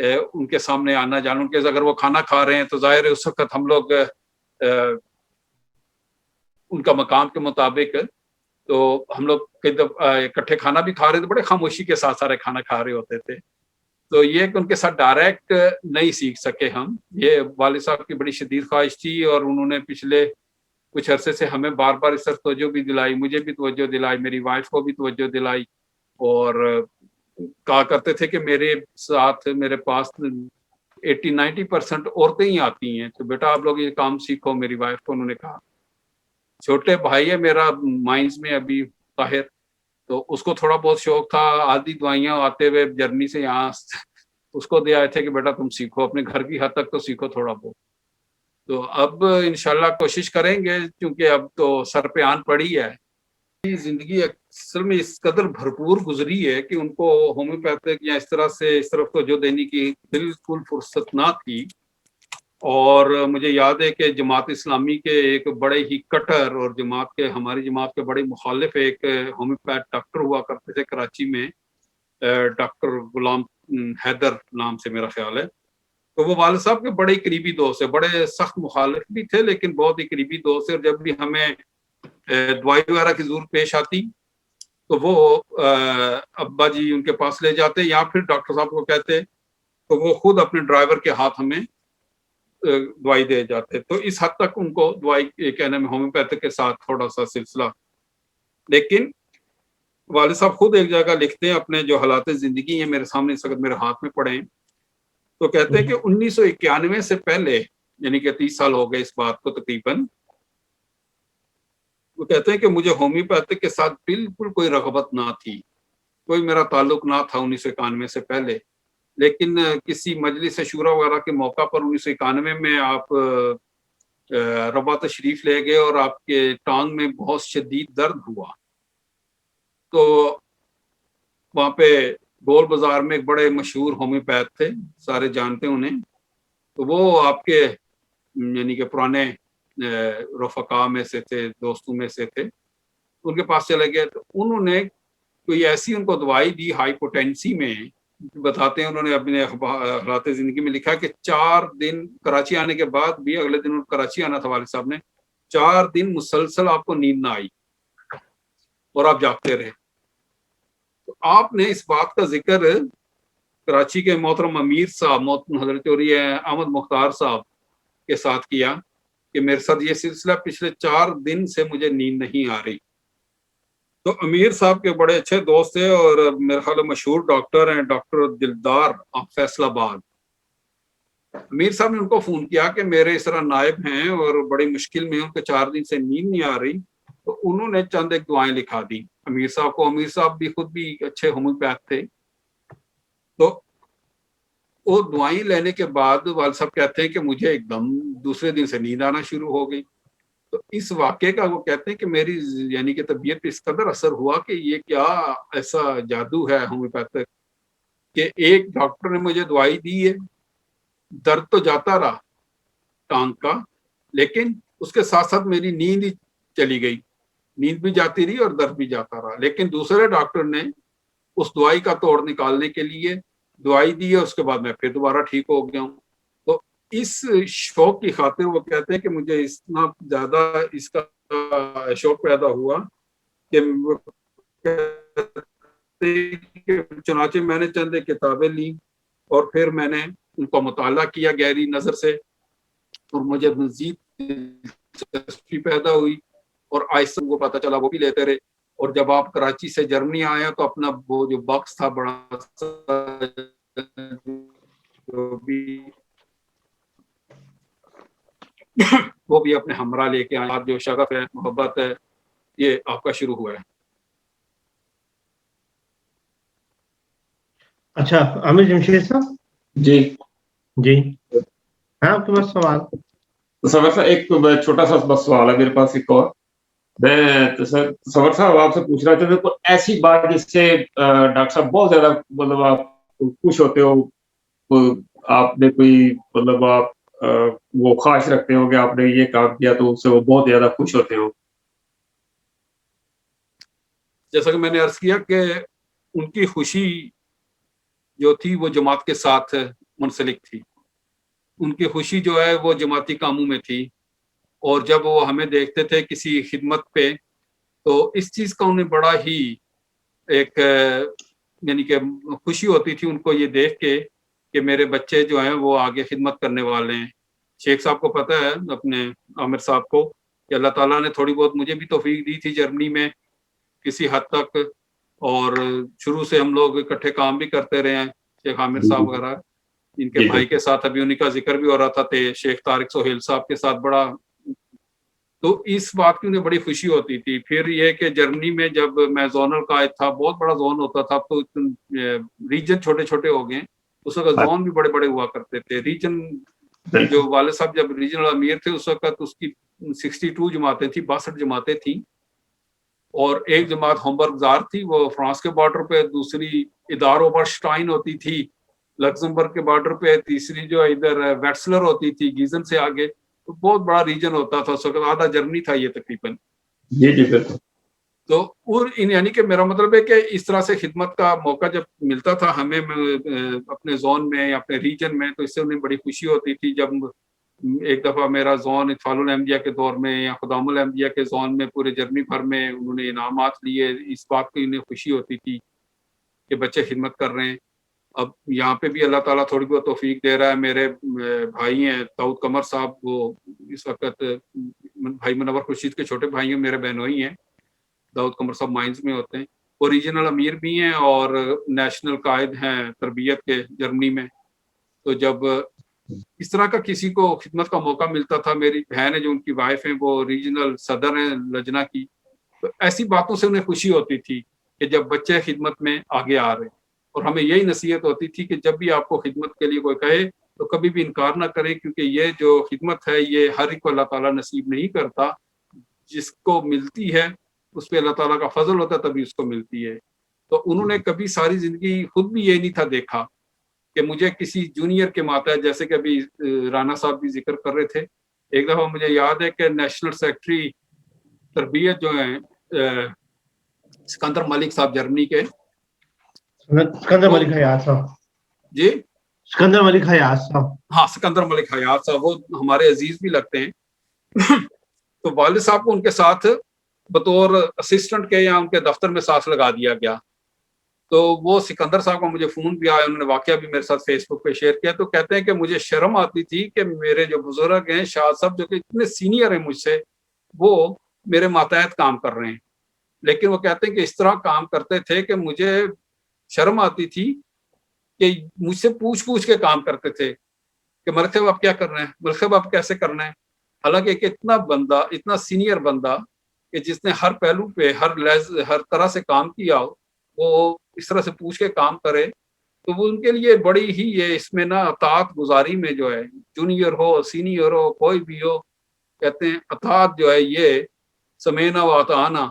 ان کے سامنے آنا جانا. ان کے اگر وہ کھانا کھا رہے ہیں تو ظاہر ہے اس وقت ہم لوگ ان کا مقام کے مطابق تو ہم لوگ کئی دفعہ اکٹھے کھانا بھی کھا رہے تھے, بڑے خاموشی کے ساتھ سارے کھانا کھا رہے ہوتے تھے. تو یہ کہ ان کے ساتھ ڈائریکٹ نہیں سیکھ سکے ہم. یہ والد صاحب کی بڑی شدید خواہش تھی اور انہوں نے پچھلے کچھ عرصے سے ہمیں بار بار اس طرف توجہ بھی دلائی, مجھے بھی توجہ دلائی, میری وائف کو بھی توجہ دلائی, اور کہا کرتے تھے کہ میرے ساتھ میرے پاس 80-90% عورتیں ہی آتی ہیں, تو بیٹا آپ لوگ یہ کام سیکھو. میری وائف کو انہوں نے کہا. چھوٹے بھائی ہے میرا مائنز میں ابھی طاہر, تو اس کو تھوڑا بہت شوق تھا, آدھی دعائیاں آتے ہوئے جرنی سے یہاں اس کو دے آئے تھے کہ بیٹا تم سیکھو, اپنے گھر کی حد تک تو سیکھو تھوڑا بہت. تو اب انشاءاللہ کوشش کریں گے, کیونکہ اب تو سر پہ آن پڑی ہے. زندگی اصل میں اس قدر بھرپور گزری ہے کہ ان کو ہومیوپیتھک یا اس طرح سے اس طرف توجہ دینے کی بالکل فرصت نہ تھی. اور مجھے یاد ہے کہ جماعت اسلامی کے ایک بڑے ہی کٹر اور ہماری جماعت کے بڑے مخالف ایک ہومیوپیتھ ڈاکٹر ہوا کرتے تھے کراچی میں, ڈاکٹر غلام حیدر نام سے میرا خیال ہے. تو وہ والد صاحب کے بڑے قریبی دوست ہیں, بڑے سخت مخالف بھی تھے لیکن بہت ہی قریبی دوست ہیں. اور جب بھی ہمیں دوائی وغیرہ کی ضرورت پیش آتی تو وہ ابا جی ان کے پاس لے جاتے, یا پھر ڈاکٹر صاحب کو کہتے تو وہ خود اپنے ڈرائیور کے ہاتھ ہمیں دوائی دے جاتے. تو اس حد تک ان کو دوائی کہنے میں ہومیوپیتھک کے ساتھ تھوڑا سا سلسلہ. لیکن والد صاحب خود ایک جگہ لکھتے ہیں, اپنے جو حالات زندگی ہیں میرے سامنے اس وقت میرے ہاتھ میں پڑے ہیں, تو کہتے ہیں کہ 1991 سے پہلے, یعنی کہ 30 سال ہو گئے اس بات کو تقریباً, وہ کہتے ہیں کہ مجھے ہومیوپیتھک کے ساتھ بالکل کوئی رغبت نہ تھی, کوئی میرا تعلق نہ تھا 1991 سے پہلے. لیکن کسی مجلس شورا وغیرہ کے موقع پر 1991 میں آپ رباط تشریف لے گئے اور آپ کے ٹانگ میں بہت شدید درد ہوا. تو وہاں پہ گول بازار میں ایک بڑے مشہور ہومیوپیتھ تھے, سارے جانتے ہیں انہیں. تو وہ آپ کے یعنی کہ پرانے رفقا میں سے تھے, دوستوں میں سے تھے. ان کے پاس چلے گئے تو انہوں نے کوئی ایسی ان کو دوائی دی ہائی پوٹینسی میں, بتاتے ہیں انہوں نے اپنے حالات زندگی میں لکھا کہ 4 دن کراچی آنے کے بعد بھی, اگلے دن کراچی آنا تھا والد صاحب نے, 4 دن مسلسل آپ کو نیند نہ آئی اور آپ جاگتے رہے. تو آپ نے اس بات کا ذکر کراچی کے محترم امیر صاحب محترم حضرت چوری احمد مختار صاحب کے ساتھ کیا کہ میرے ساتھ یہ سلسلہ پچھلے 4 دن سے مجھے نیند نہیں آ رہی. تو امیر صاحب کے بڑے اچھے دوست تھے اور میرے خیال مشہور ڈاکٹر ہیں, ڈاکٹر دلدار فیصل آباد. امیر صاحب نے ان کو فون کیا کہ میرے اس طرح نائب ہیں اور بڑی مشکل میں ان کو 4 دن سے نیند نہیں آ رہی. تو انہوں نے چند ایک دعائیں لکھا دی امیر صاحب کو. امیر صاحب بھی خود بھی اچھے ہومیوپیتھ تھے. تو وہ دعائیں لینے کے بعد والد صاحب کہتے ہیں کہ مجھے ایک دم دوسرے دن سے نیند آنا شروع ہو گئی. تو اس واقعے کا وہ کہتے ہیں کہ میری یعنی کہ طبیعت پہ اس قدر اثر ہوا کہ یہ کیا ایسا جادو ہے ہومیوپیتھک کہ ایک ڈاکٹر نے مجھے دوائی دی ہے, درد تو جاتا رہا ٹانگ کا, لیکن اس کے ساتھ ساتھ میری نیند ہی چلی گئی, نیند بھی جاتی رہی اور درد بھی جاتا رہا. لیکن دوسرے ڈاکٹر نے اس دوائی کا توڑ نکالنے کے لیے دوائی دی ہے, اس کے بعد میں پھر دوبارہ ٹھیک ہو گیا ہوں. تو اس شوق کی خاطر وہ کہتے ہیں کہ مجھے اتنا زیادہ اس کا شوق پیدا ہوا کہ چنانچہ میں نے چند کتابیں لی اور پھر میں نے ان کو مطالعہ کیا گہری نظر سے, اور مجھے مزید دلچسپی پیدا ہوئی اور آہستہ کو پتہ چلا وہ بھی لیتے رہے. اور جب آپ کراچی سے جرمنی آئے تو اپنا وہ جو باکس تھا بڑا جو بھی وہ بھی اپنے ہمراہ لے کے آئے. جو شغف ہے, محبت ہے, یہ آپ کا شروع ہوا ہے. اچھا عامر جمشید صاحب. جی جی ہاں, آپ کے پاس سوال؟ تصور صاحب ایک چھوٹا سا بس سوال ہے میرے پاس ایک اور. میں تصور صاحب آپ سے پوچھ رہا تھا کوئی ایسی بات جس سے ڈاکٹر صاحب بہت زیادہ مطلب آپ خوش ہوتے ہو, آپ نے کوئی مطلب آپ وہ خواہش رکھتے ہو کہ آپ نے یہ کام کیا تو اس سے وہ بہت زیادہ خوش ہوتے ہو؟ جیسا کہ میں نے عرض کیا کہ ان کی خوشی جو تھی وہ جماعت کے ساتھ منسلک تھی. ان کی خوشی جو ہے وہ جماعتی کاموں میں تھی، اور جب وہ ہمیں دیکھتے تھے کسی خدمت پہ تو اس چیز کا انہیں بڑا ہی ایک یعنی کہ خوشی ہوتی تھی ان کو یہ دیکھ کے کہ میرے بچے جو ہیں وہ آگے خدمت کرنے والے ہیں. شیخ صاحب کو پتہ ہے اپنے عامر صاحب کو کہ اللہ تعالیٰ نے تھوڑی بہت مجھے بھی توفیق دی تھی جرمنی میں کسی حد تک، اور شروع سے ہم لوگ اکٹھے کام بھی کرتے رہے ہیں. شیخ عامر صاحب وغیرہ ان کے بھائی کے ساتھ ابھی انہیں کا ذکر بھی ہو رہا تھا شیخ طارق سہیل صاحب کے ساتھ بڑا، تو اس بات کی انہیں بڑی خوشی ہوتی تھی. پھر یہ کہ جرمنی میں جب میں زونل قائد تھا، بہت بڑا زون ہوتا تھا، تو ریجن چھوٹے چھوٹے ہو گئے، اس وقت زون بھی بڑے بڑے ہوا کرتے تھے. ریجن جو والد صاحب جب ریجنل امیر تھے اس وقت اس کی 62 جماعتیں تھیں، 62 جماعتیں تھیں، اور ایک جماعت ہومبرگ زار تھی وہ فرانس کے بارڈر پہ، دوسری ادار اوبرشٹائن ہوتی تھی لگزمبرگ کے بارڈر پہ، تیسری جو ادھر ویٹسلر ہوتی تھی گیزن سے آگے. تو بہت بڑا ریجن ہوتا تھا اس وقت، آدھا جرمنی تھا یہ تقریباً. جی جی بالکل. تو اور یعنی کہ میرا مطلب ہے کہ اس طرح سے خدمت کا موقع جب ملتا تھا ہمیں اپنے زون میں یا اپنے ریجن میں، تو اس سے انہیں بڑی خوشی ہوتی تھی. جب ایک دفعہ میرا زون اطفال الانبیاء کے دور میں یا خدام الانبیاء کے زون میں پورے جرمنی بھر میں انہوں نے انعامات لیے، اس بات کی انہیں خوشی ہوتی تھی کہ بچے خدمت کر رہے ہیں. اب یہاں پہ بھی اللہ تعالیٰ تھوڑی بہت توفیق دے رہا ہے. میرے بھائی ہیں داؤد قمر صاحب، وہ اس وقت بھائی منور خورشید کے چھوٹے بھائی ہیں، میرے بہنوئی ہیں. داؤد قمر صاحب مائنز میں ہوتے ہیں، وہ ریجنل امیر بھی ہیں اور نیشنل قائد ہیں تربیت کے جرمنی میں. تو جب اس طرح کا کسی کو خدمت کا موقع ملتا تھا، میری بہن ہے جو ان کی وائف ہیں وہ ریجنل صدر ہیں لجنہ کی، تو ایسی باتوں سے انہیں خوشی ہوتی تھی کہ جب بچے خدمت میں آگے آ رہے ہیں. اور ہمیں یہی نصیحت ہوتی تھی کہ جب بھی آپ کو خدمت کے لیے کوئی کہے تو کبھی بھی انکار نہ کریں، کیونکہ یہ جو خدمت ہے یہ ہر ایک کو اللہ تعالیٰ نصیب نہیں کرتا. جس کو ملتی ہے اس پہ اللہ تعالیٰ کا فضل ہوتا ہے تبھی اس کو ملتی ہے. تو انہوں نے کبھی ساری زندگی خود بھی یہ نہیں تھا دیکھا کہ مجھے کسی جونیئر کے ماتحت، جیسے کہ ابھی رانا صاحب بھی ذکر کر رہے تھے، ایک دفعہ مجھے یاد ہے کہ نیشنل سیکرٹری تربیت جو ہیں سکندر ملک صاحب جرمنی کے، سکندر ملک حیات صاحب، جی سکندر ملک حیات صاحب، ہاں سکندر ملک حیات صاحب، وہ ہمارے عزیز بھی لگتے ہیں. تو والد صاحب کو ان کے ساتھ بطور اسسٹنٹ کے یا ان کے دفتر میں ساتھ لگا دیا گیا. تو وہ سکندر صاحب کو مجھے فون بھی آیا، انہوں نے واقعہ بھی میرے ساتھ فیس بک پہ شیئر کیا. تو کہتے ہیں کہ مجھے شرم آتی تھی کہ میرے جو بزرگ ہیں شاہ صاحب جو کہ اتنے سینئر ہیں مجھ سے، وہ میرے ماتحت کام کر رہے ہیں. لیکن وہ کہتے ہیں کہ اس طرح کام کرتے تھے کہ مجھے شرم آتی تھی کہ مجھ سے پوچھ کے کام کرتے تھے کہ ملک صاحب آپ کیا کر رہے ہیں، ملک صاحب آپ کیسے کرنا ہے. حالانکہ ایک اتنا سینئر بندہ کہ جس نے ہر پہلو پہ ہر طرح سے کام کیا ہو، وہ اس طرح سے پوچھ کے کام کرے، تو وہ ان کے لیے بڑی ہی یہ اس میں نا اطاعت گزاری میں جو ہے، جونیئر ہو سینئر ہو کوئی بھی ہو، کہتے ہیں اطاعت جو ہے یہ سمینا و اطعنا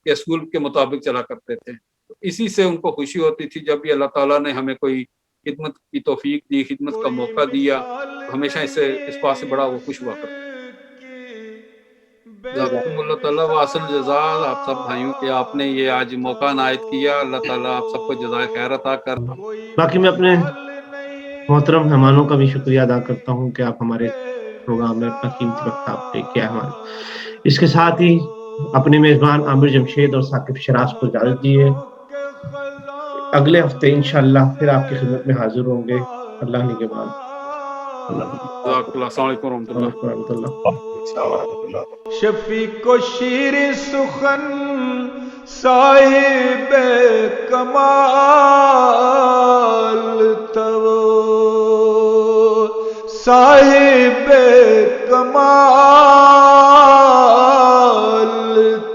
کے اصول کے مطابق چلا کرتے تھے. اسی سے ان کو خوشی ہوتی تھی جب بھی اللہ تعالیٰ نے ہمیں کوئی خدمت کی توفیق دی، خدمت کا موقع دیا، ہمیشہ اس بات سے بڑا وہ خوش ہوا کرتے. جزاکم اللہ تعالیٰ واصل جزا آپ سب بھائیوں کے، آپ نے یہ آج موقع عنایت کیا، اللہ تعالیٰ آپ سب کو جزائے خیر عطا کر. باقی میں اپنے محترم مہمانوں کا بھی شکریہ ادا کرتا ہوں کہ آپ ہمارے پروگرام میں اپنا قیمتی وقت آپ لے کے آئے ہمارے. اس کے ساتھ ہی اپنے میزبان عامر جمشید اور ثاقب شراز کو اجازت دیے. اگلے ہفتے انشاءاللہ پھر آپ کی خدمت میں حاضر ہوں گے. اللہ نگہبان. السلام علیکم ورحمۃ اللہ. شفیق و شیر سخن صاحب کمال تو صاحب کمال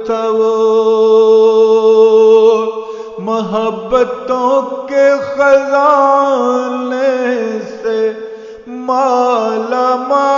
تو محبتوں کے خزانے سے مالا مال